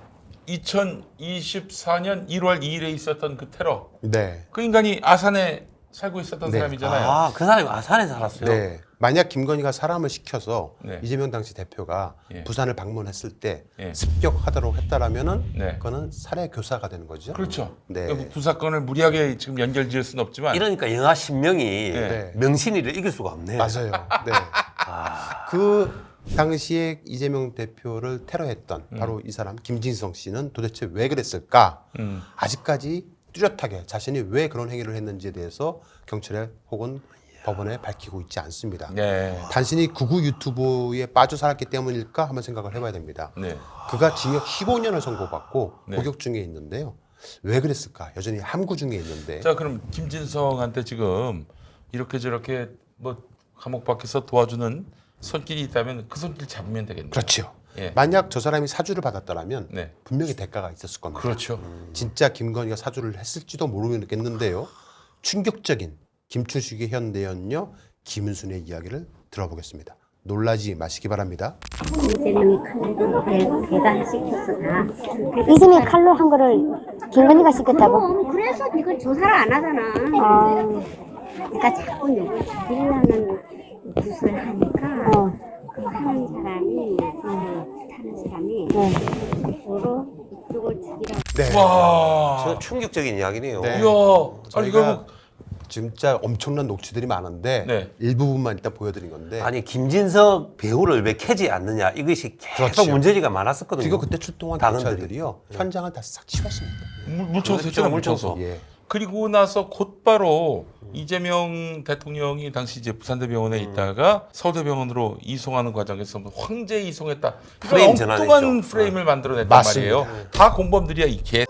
2024년 1월 2일에 있었던 그 테러. 네. 그 인간이 아산에 살고 있었던 네. 사람이잖아요. 아, 그 사람이 아산에 살았어요. 네. 만약 김건희가 사람을 시켜서 네. 이재명 당시 대표가 예. 부산을 방문했을 때 예. 습격하도록 했다라면은 네. 그거는 살해 교사가 되는 거죠. 그렇죠. 네. 여기 부사건을 무리하게 지금 연결지을 수는 없지만. 이러니까 영하 신명이 네. 명신이를 이길 수가 없네. 맞아요. 네. 그 당시에 이재명 대표를 테러했던 바로 이 사람 김진성 씨는 도대체 왜 그랬을까? 아직까지 뚜렷하게 자신이 왜 그런 행위를 했는지에 대해서 경찰에 혹은 법원에 밝히고 있지 않습니다. 네. 단순히 구구 유튜브에 빠져 살았기 때문일까 한번 생각을 해봐야 됩니다. 네. 그가 징역 15년을 선고받고 네. 복역 중에 있는데요. 왜 그랬을까? 여전히 함구 중에 있는데. 자, 그럼 김진성한테 지금 이렇게 저렇게 뭐 감옥 밖에서 도와주는 손길이 있다면 그 손길 잡으면 되겠네요. 그렇죠. 예. 만약 저 사람이 사주를 받았다면 네. 분명히 대가가 있었을 겁니다. 그렇죠. 진짜 김건희가 사주를 했을지도 모르겠는데요. 충격적인 김충식의 현대연녀 김은순의 이야기를 들어보겠습니다. 놀라지 마시기 바랍니다. 이재명이 칼로 배가 시켰어 다. 이재명이 칼로 한 거를 김건희가 시켰다고? 그래서 이걸 조사를 안 하잖아. 그러니까 자꾸 누굴 죽이려는 굿을 하니까 그 하는 사람이 타는 사람이 앞으로 이쪽을 죽이라고. 네. 와. 저 충격적인 이야기네요. 네. 이야. 아니 저희가 이거 진짜 엄청난 녹취들이 많은데 네. 일부분만 일단 보여드린 건데 아니 김진석 배우를 왜 캐지 않느냐 이것이 계속 그렇죠. 문제지가 많았었거든요. 그리고 그때 출동한 당원들이. 경찰들이요 현장을 다 싹 치웠습니다. 물쳐서 했잖아, 물쳐서. 예. 그리고 나서 곧바로 이재명 대통령이 당시 이제 부산대병원에 있다가 서울대병원으로 이송하는 과정에서 황제 이송했다. 프레임 이런 엉뚱한 전환했죠. 프레임을 만들어냈단 맞습니다. 말이에요. 다 공범들이야 이 개.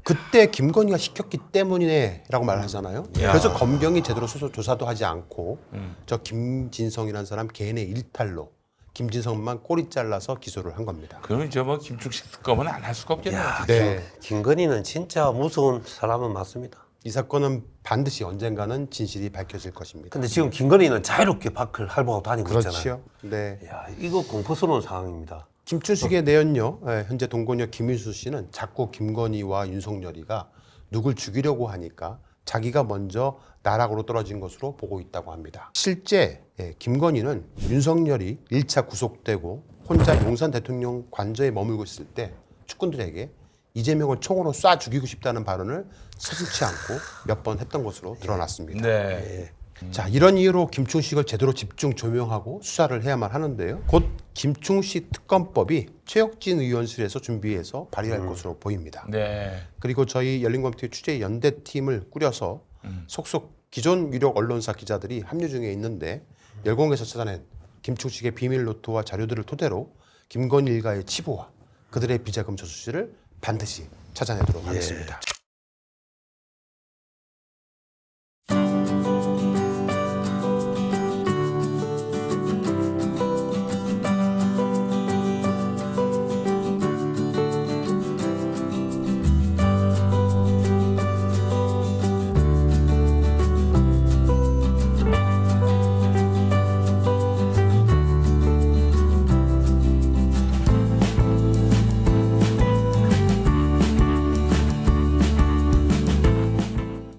그때 김건희가 시켰기 때문이네라고 말하잖아요. 그래서 검경이 제대로 조사도 하지 않고 저 김진성이라는 사람 개인의 일탈로 김진성만 꼬리 잘라서 기소를 한 겁니다. 그럼 이제 뭐 김충식 특검은 안 할 수가 없겠네요. 야, 네. 김건희는 진짜 무서운 사람은 맞습니다. 이 사건은 반드시 언젠가는 진실이 밝혀질 것입니다. 근데 지금 김건희는 자유롭게 밖을 할보하고 다니고 있잖아요. 그렇죠. 네. 야, 이거 공포스러운 상황입니다. 김충식의 내연녀, 현재 동거녀 김윤수 씨는 자꾸 김건희와 윤석열이가 누굴 죽이려고 하니까 자기가 먼저 나락으로 떨어진 것으로 보고 있다고 합니다. 실제 김건희는 윤석열이 1차 구속되고 혼자 용산 대통령 관저에 머물고 있을 때 측근들에게 이재명을 총으로 쏴 죽이고 싶다는 발언을 서슴지 않고 몇 번 했던 것으로 드러났습니다. 네. 자, 이런 이유로 김충식을 제대로 집중 조명하고 수사를 해야만 하는데요. 곧 김충식 특검법이 최혁진 의원실에서 준비해서 발의할 것으로 보입니다. 네. 그리고 저희 열린검토 취재 연대팀을 꾸려서 속속 기존 유력 언론사 기자들이 합류 중에 있는데 열공에서 찾아낸 김충식의 비밀 노트와 자료들을 토대로 김건희 일가의 치부와 그들의 비자금 저수지를 반드시 찾아내도록 하겠습니다.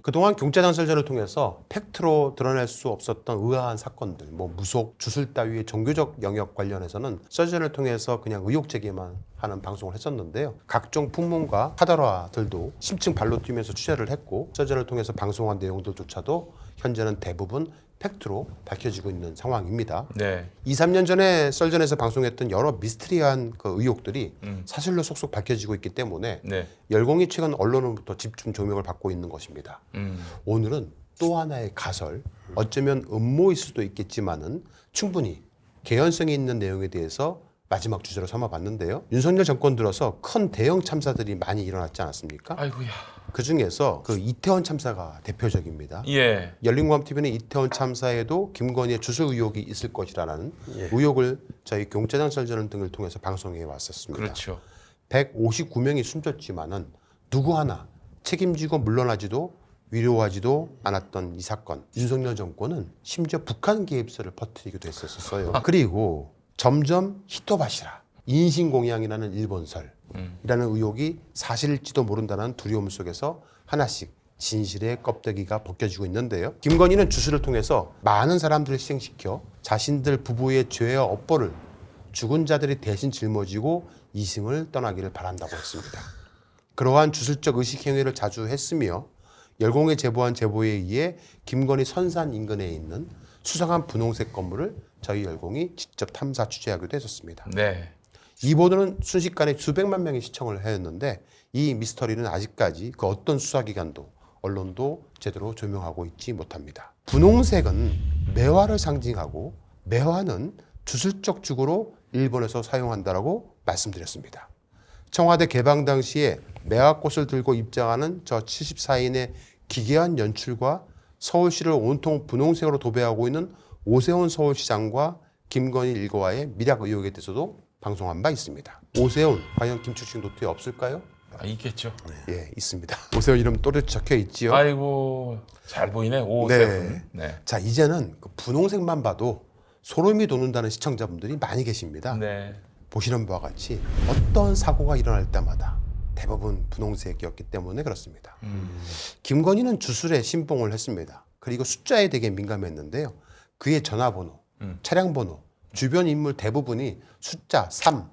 그동안 경제장 설전을 통해서 팩트로 드러낼 수 없었던 의아한 사건들, 무속, 주술 따위의 종교적 영역 관련해서는 설전을 통해서 그냥 의혹 제기만 하는 방송을 했었는데요. 각종 풍문과 카더라들도 심층 발로 뛰면서 취재를 했고 설전을 통해서 방송한 내용들조차도 현재는 대부분 팩트로 밝혀지고 있는 상황입니다. 네. 2, 3년 전에 썰전에서 방송했던 여러 미스터리한 그 의혹들이 사실로 속속 밝혀지고 있기 때문에 네. 열공이 최근 언론으로부터 집중 조명을 받고 있는 것입니다. 오늘은 또 하나의 가설, 어쩌면 음모일 수도 있겠지만은 충분히 개연성이 있는 내용에 대해서 마지막 주제로 삼아봤는데요. 윤석열 정권 들어서 큰 대형 참사들이 많이 일어났지 않았습니까? 아이고야. 그 중에서 그 이태원 참사가 대표적입니다. 예. 열린공감TV는 이태원 참사에도 김건희의 주술 의혹이 있을 것이라는 의혹을 저희 경제장 설전 등을 통해서 방송해 왔었습니다. 그렇죠. 159명이 숨졌지만은 누구 하나 책임지고 물러나지도 위로하지도 않았던 이 사건. 윤석열 정권은 심지어 북한 개입설을 퍼뜨리기도 했었어요. 그리고 점점 히토바시라 인신공양이라는 일본설이라는 의혹이 사실일지도 모른다는 두려움 속에서 하나씩 진실의 껍데기가 벗겨지고 있는데요. 김건희는 주술을 통해서 많은 사람들을 희생시켜 자신들 부부의 죄와 업보를 죽은 자들이 대신 짊어지고 이승을 떠나기를 바란다고 했습니다. 그러한 주술적 의식행위를 자주 했으며 열공에 제보한 제보에 의해 김건희 선산 인근에 있는 수상한 분홍색 건물을 저희 열공이 직접 탐사 취재하기도 했었습니다. 네. 이 보도는 순식간에 수백만 명이 시청을 하였는데 이 미스터리는 아직까지 그 어떤 수사기관도 언론도 제대로 조명하고 있지 못합니다. 분홍색은 매화를 상징하고 매화는 주술적 주고로 일본에서 사용한다라고 말씀드렸습니다. 청와대 개방 당시에 매화꽃을 들고 입장하는 저 74인의 기괴한 연출과 서울시를 온통 분홍색으로 도배하고 있는 오세훈 서울시장과 김건희 일가와의 밀약 의혹에 대해서도 방송한 바 있습니다. 오세훈 과연 김충식 노트에 없을까요? 아, 있겠죠. 예, 있습니다. 오세훈 이름 또렷이 적혀 있지요. 아이고 잘 보이네. 오세훈. 네. 네. 자, 이제는 그 분홍색만 봐도 소름이 돋는다는 시청자분들이 많이 계십니다. 네. 보시는 바와 같이 어떤 사고가 일어날 때마다 대부분 분홍색이었기 때문에 그렇습니다. 김건희는 주술에 신봉을 했습니다. 그리고 숫자에 되게 민감했는데요. 그의 전화번호, 차량번호, 주변 인물 대부분이 숫자 3,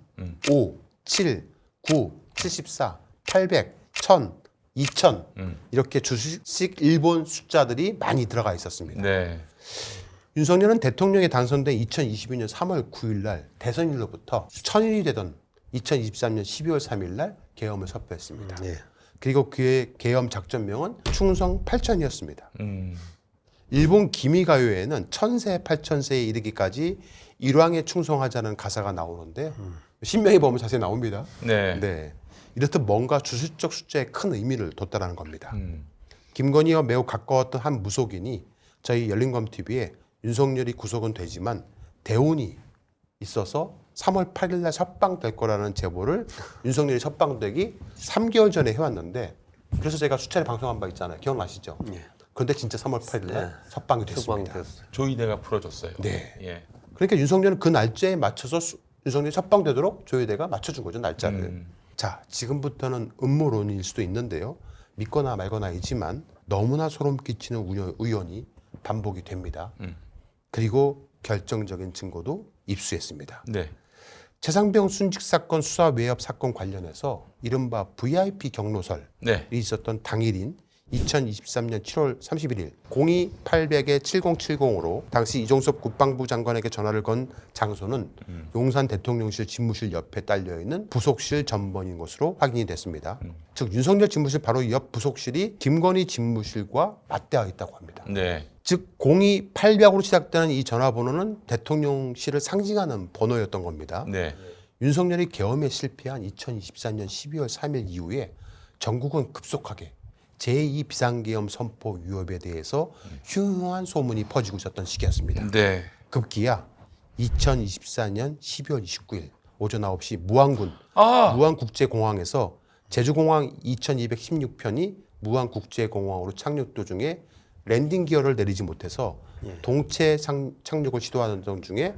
5, 7, 9, 74, 800, 1000, 2000 이렇게 주식 일본 숫자들이 많이 들어가 있었습니다. 네. 윤석열은 대통령에 당선된 2022년 3월 9일 날 대선일로부터 1000일이 되던 2023년 12월 3일 날 계엄을 선포했습니다. 그리고 그의 계엄 작전명은 충성 8000이었습니다. 일본 기미가요에는 1000세 8000세에 이르기까지 일왕에 충성하자는 가사가 나오는데 신명에 보면 자세히 나옵니다. 네. 이렇듯 뭔가 주술적 숫자에 큰 의미를 뒀다는 겁니다. 김건희와 매우 가까웠던 한 무속인이 저희 열린검TV에 윤석열이 구속은 되지만 대운이 있어서 3월 8일 날 석방될 거라는 제보를 윤석열이 석방되기 3개월 전에 해왔는데 그래서 제가 수차례 방송한 바 있잖아요. 기억나시죠? 그런데 진짜 3월 8일 날 석방이 됐습니다. 조이대가 풀어줬어요. 네. 예. 그러니까 윤석열은 그 날짜에 맞춰서 윤석열이 석방되도록 조혜대가 맞춰준 거죠, 날짜를. 자, 지금부터는 음모론일 수도 있는데요. 믿거나 말거나이지만 너무나 소름 끼치는 우연이 반복이 됩니다. 그리고 결정적인 증거도 입수했습니다. 네. 최상병 순직 사건 수사 외압 사건 관련해서 이른바 VIP 경로설이 네. 있었던 당일인 2023년 7월 31일 02-800-7070으로 당시 이종섭 국방부 장관에게 전화를 건 장소는 용산 대통령실 집무실 옆에 딸려있는 부속실 전번인 것으로 확인이 됐습니다. 즉 윤석열 집무실 바로 옆 부속실이 김건희 집무실과 맞대어 있다고 합니다. 네. 즉 02-800으로 시작되는 이 전화번호는 대통령실을 상징하는 번호였던 겁니다. 네. 윤석열이 계엄에 실패한 2024년 12월 3일 이후에 전국은 급속하게 제2 비상계엄 선포 위협에 대해서 흉흉한 소문이 퍼지고 있었던 시기였습니다. 네. 급기야 2024년 12월 29일 오전 9시 무안군 무안국제공항에서 제주공항 2216편이 무안국제공항으로 착륙 도중에 랜딩 기어를 내리지 못해서 동체 착륙을 시도하는 중에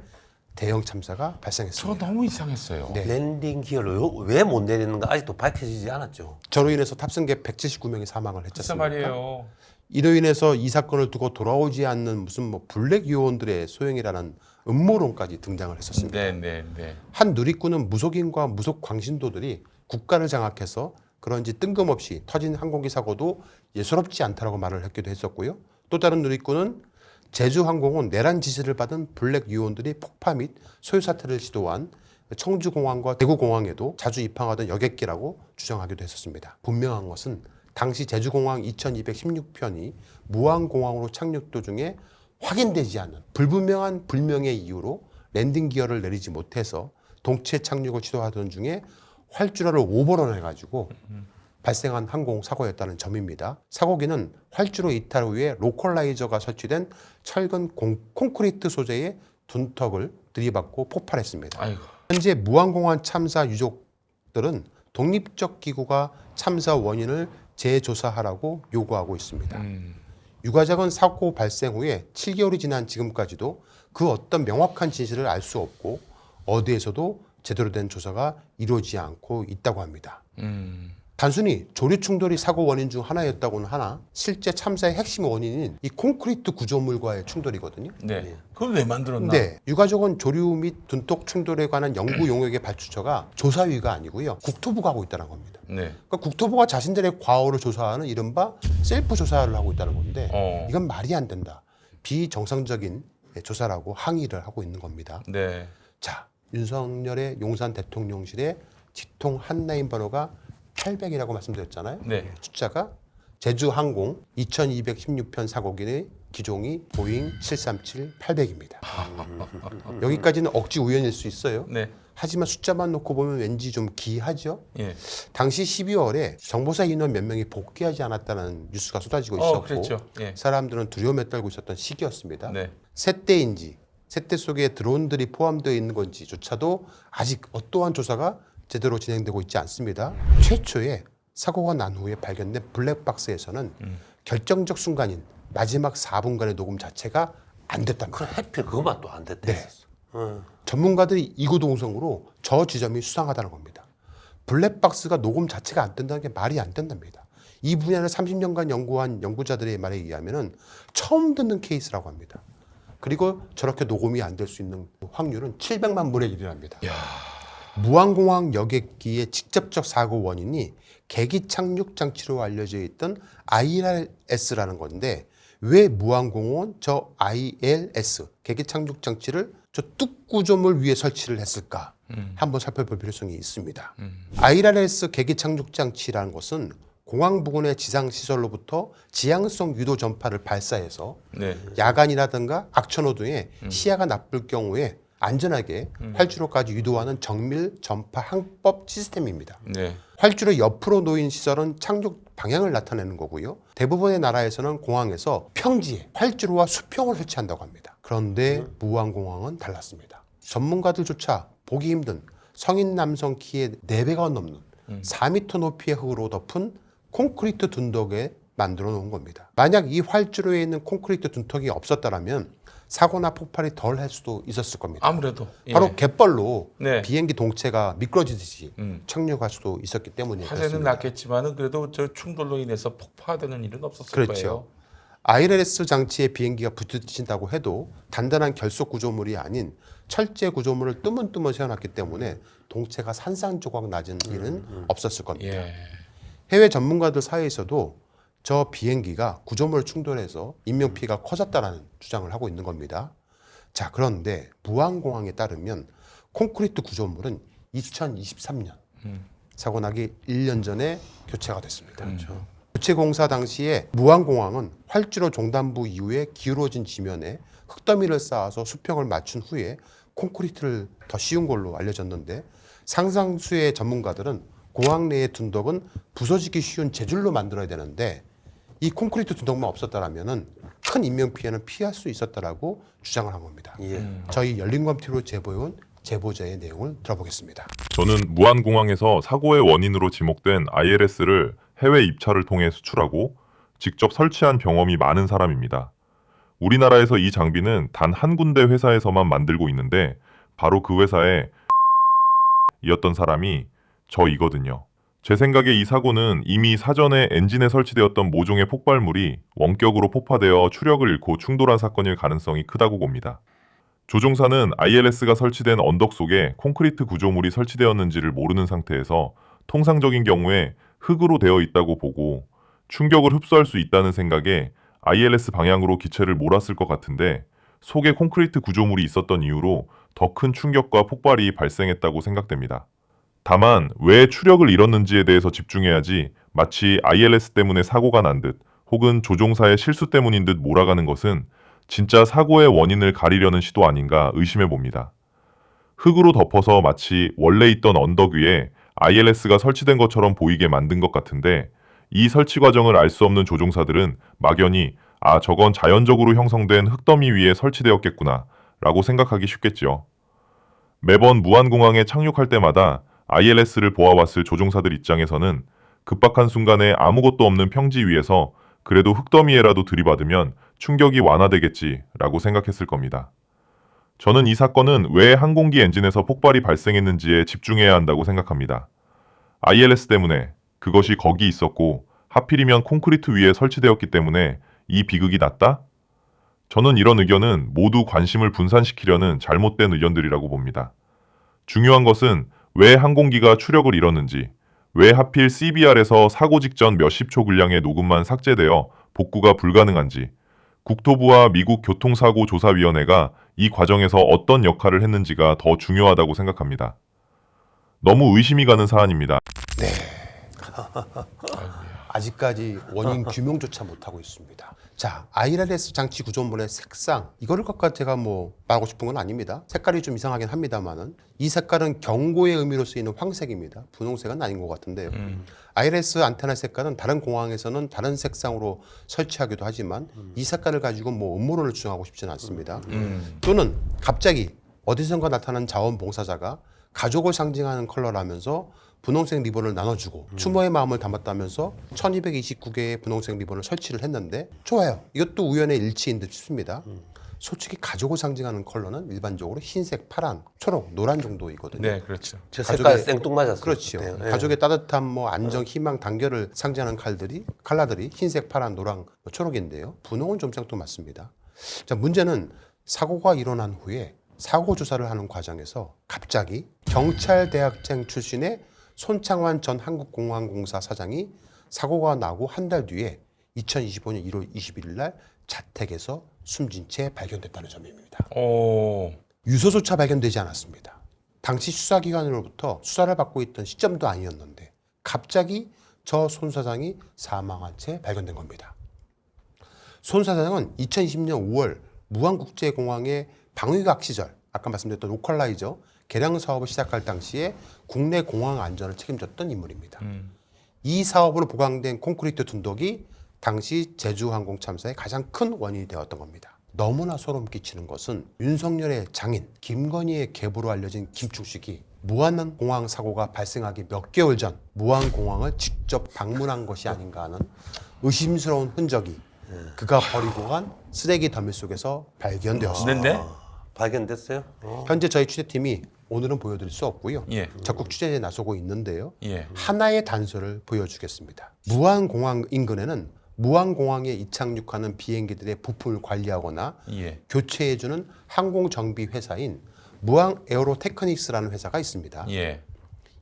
대형 참사가 발생했습니다. 저거 너무 이상했어요. 네. 랜딩 기어를 왜 못 내리는가 아직도 밝혀지지 않았죠. 저로 인해서 탑승객 179명이 사망을 했지 글쎄 않습니까? 말이에요. 이로 인해서 이 사건을 두고 돌아오지 않는 무슨 블랙 요원들의 소행이라는 음모론까지 등장을 했었습니다. 네, 네, 네. 한 누리꾼은 무속인과 무속 광신도들이 국가를 장악해서 그런지 뜬금없이 터진 항공기 사고도 예사롭지 않다라고 말을 했기도 했었고요. 또 다른 누리꾼은 제주항공은 내란 지시를 받은 블랙 요원들이 폭파 및 소요 사태를 시도한 청주공항과 대구공항에도 자주 입항하던 여객기라고 주장하기도 했었습니다. 분명한 것은 당시 제주공항 2216편이 무안공항으로 착륙 도중에 확인되지 않는 불분명한 불명의 이유로 랜딩 기어를 내리지 못해서 동체 착륙을 시도하던 중에 활주로를 오버런 해가지고 발생한 항공사고였다는 점입니다. 사고기는 활주로 이탈 후에 로컬라이저가 설치된 철근 콘크리트 소재의 둔턱을 들이받고 폭발했습니다. 아이고. 현재 무안공항 참사 유족들은 독립적 기구가 참사 원인을 재조사하라고 요구하고 있습니다. 유가족은 사고 발생 후에 7개월이 지난 지금까지도 그 어떤 명확한 진실을 알 수 없고 어디에서도 제대로 된 조사가 이루어지지 않고 있다고 합니다. 단순히 조류 충돌이 사고 원인 중 하나였다고는 하나 실제 참사의 핵심 원인인 이 콘크리트 구조물과의 충돌이거든요. 네. 그걸 왜 만들었나? 네, 유가족은 조류 및 둔독 충돌에 관한 연구 용역의 발주처가 조사위가 아니고요, 국토부가 하고 있다는 겁니다. 네. 그러니까 국토부가 자신들의 과오를 조사하는 이른바 셀프 조사를 하고 있다는 건데 이건 말이 안 된다. 비정상적인 조사라고 항의를 하고 있는 겁니다. 네. 자, 윤석열의 용산 대통령실의 직통 한라인 번호가 800이라고 말씀드렸잖아요. 네. 숫자가 제주항공 2216편 사고기의 기종이 보잉 737-800입니다. 여기까지는 억지 우연일 수 있어요. 네. 하지만 숫자만 놓고 보면 왠지 좀 기이하죠. 예. 당시 12월에 정보사 인원 몇 명이 복귀하지 않았다는 뉴스가 쏟아지고 있었고 그랬죠. 예. 사람들은 두려움에 떨고 있었던 시기였습니다. 네. 새떼인지 새떼 속에 드론들이 포함되어 있는 건지조차도 아직 어떠한 조사가 제대로 진행되고 있지 않습니다. 최초에 사고가 난 후에 발견된 블랙박스에서는 결정적 순간인 마지막 4분간의 녹음 자체가 안 됐답니다. 그럼 해필 그것만 또 안 됐대. 네. 전문가들이 이구동성으로 저 지점이 수상하다는 겁니다. 블랙박스가 녹음 자체가 안 된다는 게 말이 안 된답니다. 이 분야를 30년간 연구한 연구자들의 말에 의하면 처음 듣는 케이스라고 합니다. 그리고 저렇게 녹음이 안 될 수 있는 확률은 700만 분의 1이랍니다. 무안공항 여객기의 직접적 사고 원인이 계기 착륙 장치로 알려져 있던 ILS라는 건데 왜 무안공항은 저 ILS 계기 착륙 장치를 저 뚝구조물 위에 설치를 했을까 한번 살펴볼 필요성이 있습니다. ILS 계기 착륙 장치라는 것은 공항 부근의 지상 시설로부터 지향성 유도 전파를 발사해서 네. 야간이라든가 악천후 등의 시야가 나쁠 경우에 안전하게 활주로까지 유도하는 정밀 전파 항법 시스템입니다. 네. 활주로 옆으로 놓인 시설은 착륙 방향을 나타내는 거고요. 대부분의 나라에서는 공항에서 평지에 활주로와 수평을 설치한다고 합니다. 그런데 무안공항은 달랐습니다. 전문가들조차 보기 힘든 성인 남성 키의 4배가 넘는 4m 높이의 흙으로 덮은 콘크리트 둔덕에 만들어 놓은 겁니다. 만약 이 활주로에 있는 콘크리트 둔덕이 없었다면 사고나 폭발이 덜 할 수도 있었을 겁니다. 아무래도 바로 갯벌로 네. 비행기 동체가 미끄러지듯이 착륙할 수도 있었기 때문에 화재는 그렇습니다. 났겠지만은 그래도 저 충돌로 인해서 폭파되는 일은 없었을 그렇죠. 거예요. ILS 장치에 비행기가 부딪힌다고 해도 단단한 결속 구조물이 아닌 철제 구조물을 뜨문뜨문 세워놨기 때문에 동체가 산산조각 낮은 일은 없었을 겁니다. 예. 해외 전문가들 사이에서도 저 비행기가 구조물 충돌해서 인명피해가 커졌다라는 주장을 하고 있는 겁니다. 자, 그런데 무안공항에 따르면 콘크리트 구조물은 2023년 사고 나기 1년 전에 교체가 됐습니다. 교체 공사 당시에 무안공항은 활주로 종단부 이후에 기울어진 지면에 흙더미를 쌓아서 수평을 맞춘 후에 콘크리트를 더 씌운 걸로 알려졌는데 상상수의 전문가들은 공항 내의 둔덕은 부서지기 쉬운 재질로 만들어야 되는데 이 콘크리트 둔덕만 없었다라면은 큰 인명 피해는 피할 수 있었다라고 주장을 한 겁니다. 저희 열린검티로 제보해온 제보자의 내용을 들어보겠습니다. 저는 무안공항에서 사고의 원인으로 지목된 ILS를 해외 입찰을 통해 수출하고 직접 설치한 경험이 많은 사람입니다. 우리나라에서 이 장비는 단 한 군데 회사에서만 만들고 있는데 바로 그 회사에 이었던 사람이 저이거든요. 제 생각에 이 사고는 이미 사전에 엔진에 설치되었던 모종의 폭발물이 원격으로 폭파되어 추력을 잃고 충돌한 사건일 가능성이 크다고 봅니다. 조종사는 ILS가 설치된 언덕 속에 콘크리트 구조물이 설치되었는지를 모르는 상태에서 통상적인 경우에 흙으로 되어 있다고 보고 충격을 흡수할 수 있다는 생각에 ILS 방향으로 기체를 몰았을 것 같은데 속에 콘크리트 구조물이 있었던 이유로 더 큰 충격과 폭발이 발생했다고 생각됩니다. 다만 왜 추력을 잃었는지에 대해서 집중해야지 마치 ILS 때문에 사고가 난 듯 혹은 조종사의 실수 때문인 듯 몰아가는 것은 진짜 사고의 원인을 가리려는 시도 아닌가 의심해 봅니다. 흙으로 덮어서 마치 원래 있던 언덕 위에 ILS가 설치된 것처럼 보이게 만든 것 같은데 이 설치 과정을 알 수 없는 조종사들은 막연히 아 저건 자연적으로 형성된 흙더미 위에 설치되었겠구나 라고 생각하기 쉽겠지요. 매번 무안공항에 착륙할 때마다 ILS를 보아왔을 조종사들 입장에서는 급박한 순간에 아무것도 없는 평지 위에서 그래도 흙더미에라도 들이받으면 충격이 완화되겠지라고 생각했을 겁니다. 저는 이 사건은 왜 항공기 엔진에서 폭발이 발생했는지에 집중해야 한다고 생각합니다. ILS 때문에 그것이 거기 있었고 하필이면 콘크리트 위에 설치되었기 때문에 이 비극이 났다? 저는 이런 의견은 모두 관심을 분산시키려는 잘못된 의견들이라고 봅니다. 중요한 것은 왜 항공기가 추력을 잃었는지, 왜 하필 CBR에서 사고 직전 몇십 초 분량의 녹음만 삭제되어 복구가 불가능한지, 국토부와 미국 교통사고조사위원회가 이 과정에서 어떤 역할을 했는지가 더 중요하다고 생각합니다. 너무 의심이 가는 사안입니다. 아직까지 원인 규명조차 못하고 있습니다. 자, ILS 장치 구조물의 색상 이거를 갖고 제가 뭐 말하고 싶은 건 아닙니다. 색깔이 좀 이상하긴 합니다만은 이 색깔은 경고의 의미로 쓰이는 황색입니다. 분홍색은 아닌 것 같은데요. ILS 안테나 색깔은 다른 공항에서는 다른 색상으로 설치하기도 하지만 이 색깔을 가지고 뭐 음모론을 주장하고 싶지는 않습니다. 또는 갑자기 어디선가 나타난 자원봉사자가 가족을 상징하는 컬러라면서 분홍색 리본을 나눠주고 추모의 마음을 담았다면서 1229개의 분홍색 리본을 설치를 했는데 좋아요. 이것도 우연의 일치인 듯 싶습니다. 솔직히 가족을 상징하는 컬러는 일반적으로 흰색, 파란, 초록, 노란 정도이거든요. 네, 그렇죠. 제 색깔 생뚱맞았어요. 그렇죠. 네. 가족의 따뜻함, 뭐 안정, 희망, 단결을 상징하는 컬러들이 흰색, 파란, 노랑, 초록인데요. 분홍은 좀 생뚱맞습니다. 자, 문제는 사고가 일어난 후에 사고 조사를 하는 과정에서 갑자기 경찰대학생 출신의 손창환 전 한국공항공사 사장이 사고가 나고 한 달 뒤에 2025년 1월 21일 날 자택에서 숨진 채 발견됐다는 점입니다. 유서조차 발견되지 않았습니다. 당시 수사기관으로부터 수사를 받고 있던 시점도 아니었는데 갑자기 저 손 사장이 사망한 채 발견된 겁니다. 손 사장은 2020년 5월 무안국제공항의 방위각 시절 아까 말씀드렸던 로컬라이저 개량 사업을 시작할 당시에 국내 공항 안전을 책임졌던 인물입니다. 이 사업으로 보강된 콘크리트 둔덕이 당시 제주항공 참사의 가장 큰 원인이 되었던 겁니다. 너무나 소름 끼치는 것은 윤석열의 장인 김건희의 계보로 알려진 김충식이 무안공항 사고가 발생하기 몇 개월 전 무안공항을 직접 방문한 것이 아닌가 하는 의심스러운 흔적이 그가 버리고 간 쓰레기 더미 속에서 발견되었습니다. 발견됐어요? 현재 저희 취재팀이 오늘은 보여드릴 수 없고요. 예. 적극 취재에 나서고 있는데요. 예. 하나의 단서를 보여주겠습니다. 무안공항 인근에는 무안공항에 이착륙하는 비행기들의 부품을 관리하거나 예. 교체해주는 항공정비 회사인 무항 에어로테크닉스라는 회사가 있습니다. 예.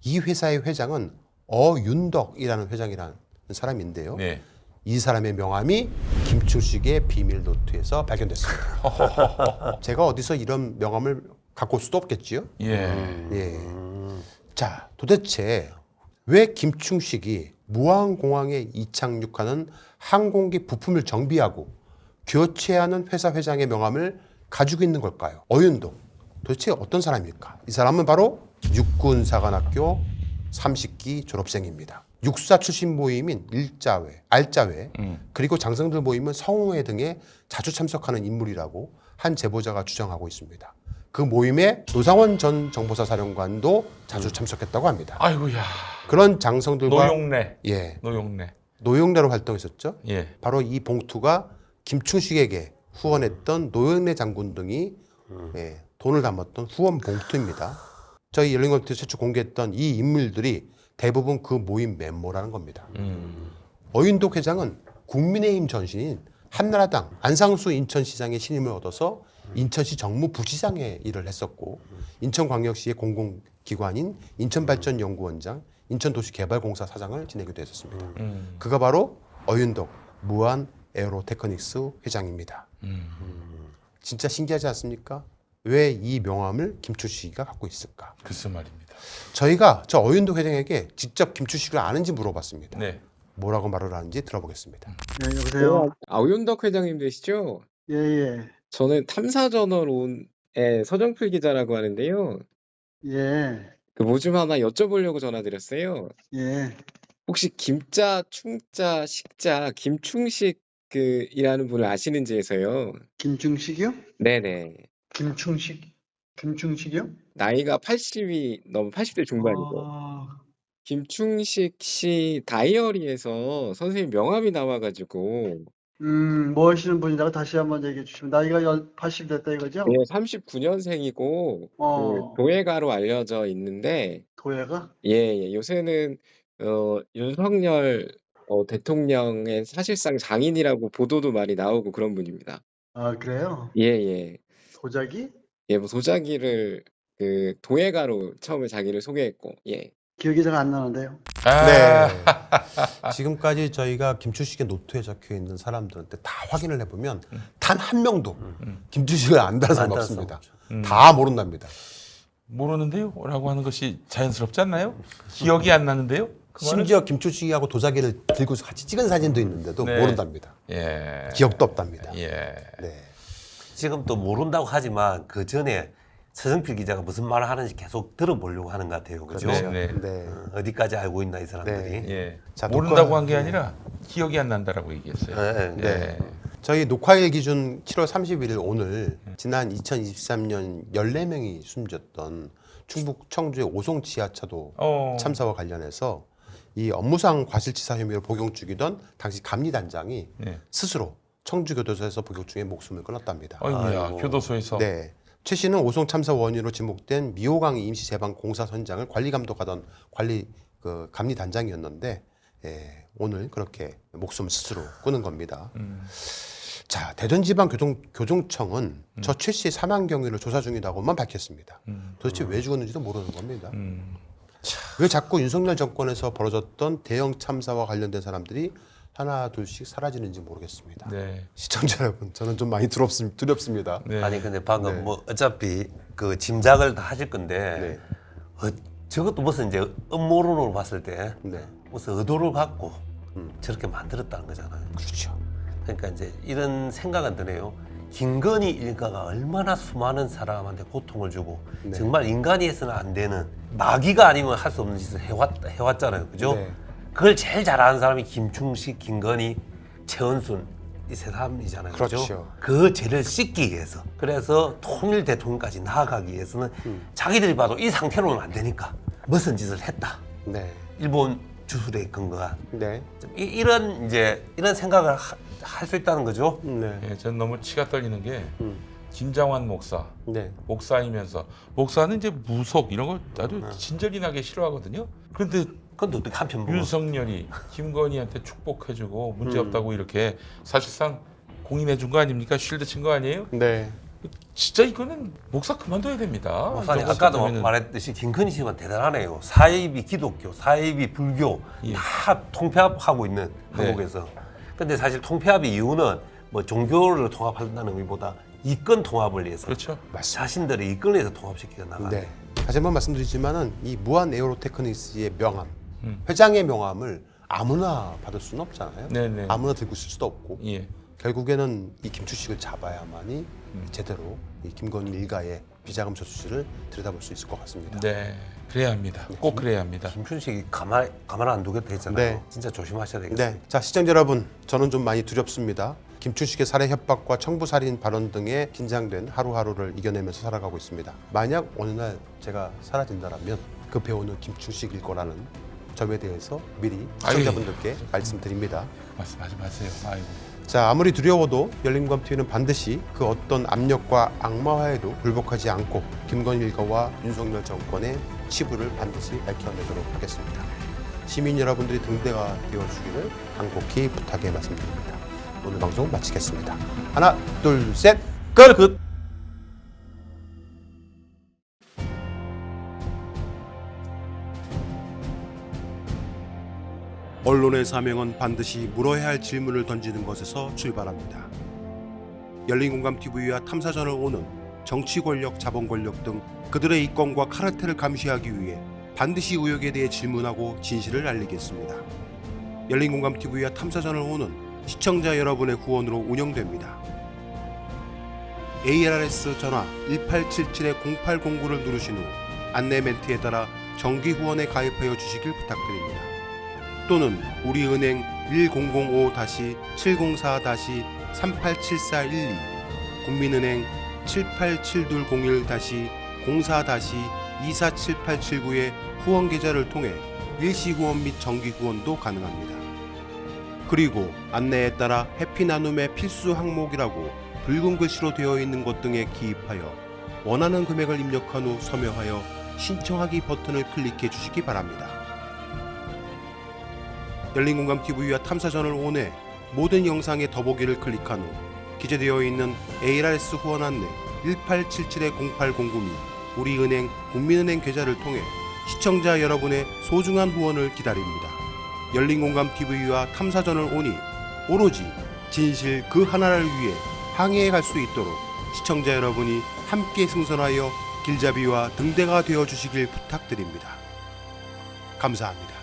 이 회사의 회장은 어윤덕이라는 회장이라는 사람인데요. 네. 이 사람의 명함이 김충식의 비밀 노트에서 발견됐습니다. 제가 어디서 이런 명함을 갖고 올 수도 없겠지요. 예. 예. 자, 도대체 왜 김충식이 무안공항에 이착륙하는 항공기 부품을 정비하고 교체하는 회사 회장의 명함을 가지고 있는 걸까요? 어윤덕. 도대체 어떤 사람일까? 이 사람은 바로 육군사관학교 30기 졸업생입니다. 육사 출신 모임인 일자회, 알자회, 그리고 장성들 모임은 성우회 등에 자주 참석하는 인물이라고 한 제보자가 주장하고 있습니다. 그 모임에 노상원 전 정보사 사령관도 자주 참석했다고 합니다. 아이고야. 그런 장성들과 노용래. 예, 노용래. 노영래로 활동했었죠. 예. 바로 이 봉투가 김충식에게 후원했던 노영래 장군 등이 예, 돈을 담았던 후원 봉투입니다. 저희 열린검토 최초 공개했던 이 인물들이 대부분 그 모임 멤버라는 겁니다. 어윤덕 회장은 국민의힘 전신인 한나라당 안상수 인천시장의 신임을 얻어서 인천시 정무부시장의 일을 했었고 인천광역시의 공공기관인 인천발전연구원장, 인천도시개발공사 사장을 지내기도 했었습니다. 그가 바로 어윤덕 무한 에어로테크닉스 회장입니다. 진짜 신기하지 않습니까? 왜 이 명함을 김충식이가 갖고 있을까? 글쎄 말입니다. 저희가 저 어윤덕 회장에게 직접 김충식을 아는지 물어봤습니다. 네. 뭐라고 말을 하는지 들어보겠습니다. 네, 여보세요? 아우윤덕 회장님 되시죠? 예, 예, 저는 탐사저널온의 서정필 기자라고 하는데요. 예, 그 뭐 좀 하나 여쭤보려고 전화드렸어요. 예. 혹시 김자, 충자, 식자, 김충식 이라는 분을 아시는지 해서요. 김충식이요? 네네. 김충식이요? 나이가 80이 넘 80대 중반이고. 김충식 씨 다이어리에서 선생님 명함이 나와가지고 뭐 하시는 분이라고 다시 한번 얘기해 주시면 나이가 80 됐다 이거죠? 네, 39년생이고 도예가로 알려져 있는데 도예가? 예, 요새는 윤석열 대통령의 사실상 장인이라고 보도도 많이 나오고 그런 분입니다. 아, 그래요? 예. 도자기? 예, 뭐 도자기를 도예가로 처음에 자기를 소개했고, 예. 기억이 잘 안 나는데요. 네. 지금까지 저희가 김충식의 노트에 적혀 있는 사람들한테 다 확인을 해보면 단 한 명도 김충식을 안다는 사람 안다는 없습니다. 사람 다 모른답니다. 모르는데요? 라고 하는 것이 자연스럽지 않나요? 기억이 안 나는데요? 그 말은? 심지어 김충식하고 도자기를 들고 같이 찍은 사진도 있는데도 네. 모른답니다. 예. 기억도 없답니다. 예. 네. 지금 또 모른다고 하지만 그 전에 서정필 기자가 무슨 말을 하는지 계속 들어보려고 하는 것 같아요. 그죠? 네, 네. 네. 어디까지 알고 있나 이 사람들이. 네. 예. 자, 모른다고 한 게 아니라 기억이 안 난다라고 얘기했어요. 네, 네. 저희 녹화일 기준 7월 31일 오늘 지난 2023년 14명이 숨졌던 충북 청주의 오송 지하차도 참사와 관련해서 이 업무상 과실치사 혐의로 복용 중이던 당시 감리단장이 네. 스스로 청주교도소에서 복역 중에 목숨을 끊었답니다. 어이야, 아이고. 교도소에서. 네. 최 씨는 오송 참사 원인으로 지목된 미호강 임시재방 공사 현장을 관리 감독하던 감리단장이었는데 예, 오늘 그렇게 목숨을 스스로 끊은 겁니다. 자, 대전지방교정청은 저 최 씨의 사망 경위를 조사 중이라고만 밝혔습니다. 도대체 왜 죽었는지도 모르는 겁니다. 왜 자꾸 윤석열 정권에서 벌어졌던 대형 참사와 관련된 사람들이 하나 둘씩 사라지는지 모르겠습니다. 네. 시청자 여러분, 저는 좀 많이 두렵습니다. 네. 아니 근데 방금 네. 뭐 어차피 그 짐작을 다 하실 건데 저것도 무슨 이제 음모론으로 봤을 때 네. 무슨 의도를 갖고 저렇게 만들었다는 거잖아요. 그렇죠. 그러니까 이제 이런 생각은 드네요. 김건희 일가가 얼마나 수많은 사람한테 고통을 주고 네. 정말 인간이 해서는 안 되는 마귀가 아니면 할 수 없는 짓을 해왔잖아요. 그죠? 네. 그걸 제일 잘하는 사람이 김충식, 김건희, 최은순 이 세 사람이잖아요. 그렇죠. 그죠? 그 죄를 씻기 위해서. 그래서 통일 대통령까지 나아가기 위해서는 자기들이 봐도 이 상태로는 안 되니까 무슨 짓을 했다. 네. 일본 주술에 근거한 네. 이런 생각을 할 수 있다는 거죠. 네. 예, 저는 너무 치가 떨리는 게 김장환 목사, 네. 목사이면서 목사는 이제 무속 이런 걸 아주 진절이 나게 싫어하거든요. 그런데 근데 어떻게 한편 보고 윤석열이 김건희한테 축복해주고 문제 없다고 이렇게 사실상 공인해준 거 아닙니까? 쉴드 친 거 아니에요? 네. 진짜 이거는 목사 그만둬야 됩니다. 목사님 이 정도 아까도 되면은. 말했듯이 김건희 씨는 대단하네요. 사입이 기독교, 사입이 불교 예. 다 통폐합하고 있는 네. 한국에서. 근데 사실 통폐합의 이유는 뭐 종교를 통합한다는 의미보다 이권 통합을 위해서 그렇죠. 자신들의 이권을 위해서 통합시키고 나가는. 네. 다시 한번 말씀드리지만은 이 무한 에어로테크닉스의 명함, 회장의 명함을 아무나 받을 수는 없잖아요. 네네. 아무나 들고 있을 수도 없고. 예. 결국에는 이 김추식을 잡아야만이 제대로 이 김건희 일가의 비자금 저수지를 들여다볼 수 있을 것 같습니다. 네. 그래야 합니다. 꼭 그래야 합니다. 김춘식이 가만 안 두겠다 했잖아요. 네. 진짜 조심하셔야 되겠어요. 네. 자, 시청자 여러분, 저는 좀 많이 두렵습니다. 김춘식의 살해 협박과 청부 살인 발언 등에 긴장된 하루하루를 이겨내면서 살아가고 있습니다. 만약 어느 날 제가 사라진다면 그 배우는 김춘식일 거라는 점에 대해서 미리 시청자분들께 말씀드립니다. 말씀하지 마세요. 아이고. 자, 아무리 두려워도 열린검TV는 반드시 그 어떤 압력과 악마화에도 굴복하지 않고 김건희 일가와 윤석열 정권의 치부를 반드시 밝혀내도록 하겠습니다. 시민 여러분들이 등대가 되어주기를 간곡히 부탁의 말씀드립니다. 오늘 방송 마치겠습니다. 하나, 둘, 셋, 끝! 언론의 사명은 반드시 물어야 할 질문을 던지는 것에서 출발합니다. 열린공감TV와 탐사전을 오는 정치 권력, 자본 권력 등 그들의 이권과 카르텔을 감시하기 위해 반드시 의혹에 대해 질문하고 진실을 알리겠습니다. 열린공감TV와 탐사전을 오는 시청자 여러분의 후원으로 운영됩니다. ARS 전화 1877-0809를 누르신 후 안내 멘트에 따라 정기 후원에 가입하여 주시길 부탁드립니다. 또는 우리은행 1055-704-387412, 국민은행 787201-04-247879의 후원 계좌를 통해 일시 후원 및 정기 후원도 가능합니다. 그리고 안내에 따라 해피나눔의 필수 항목이라고 붉은 글씨로 되어 있는 것 등에 기입하여 원하는 금액을 입력한 후 서명하여 신청하기 버튼을 클릭해 주시기 바랍니다. 열린공감TV와 탐사전을 온해 모든 영상의 더보기를 클릭한 후 기재되어 있는 ARS 후원 안내 1877-0809 및 우리은행 국민은행 계좌를 통해 시청자 여러분의 소중한 후원을 기다립니다. 열린공감TV와 탐사전을 오니 오로지 진실 그 하나를 위해 항해해 갈 수 있도록 시청자 여러분이 함께 승선하여 길잡이와 등대가 되어 주시길 부탁드립니다. 감사합니다.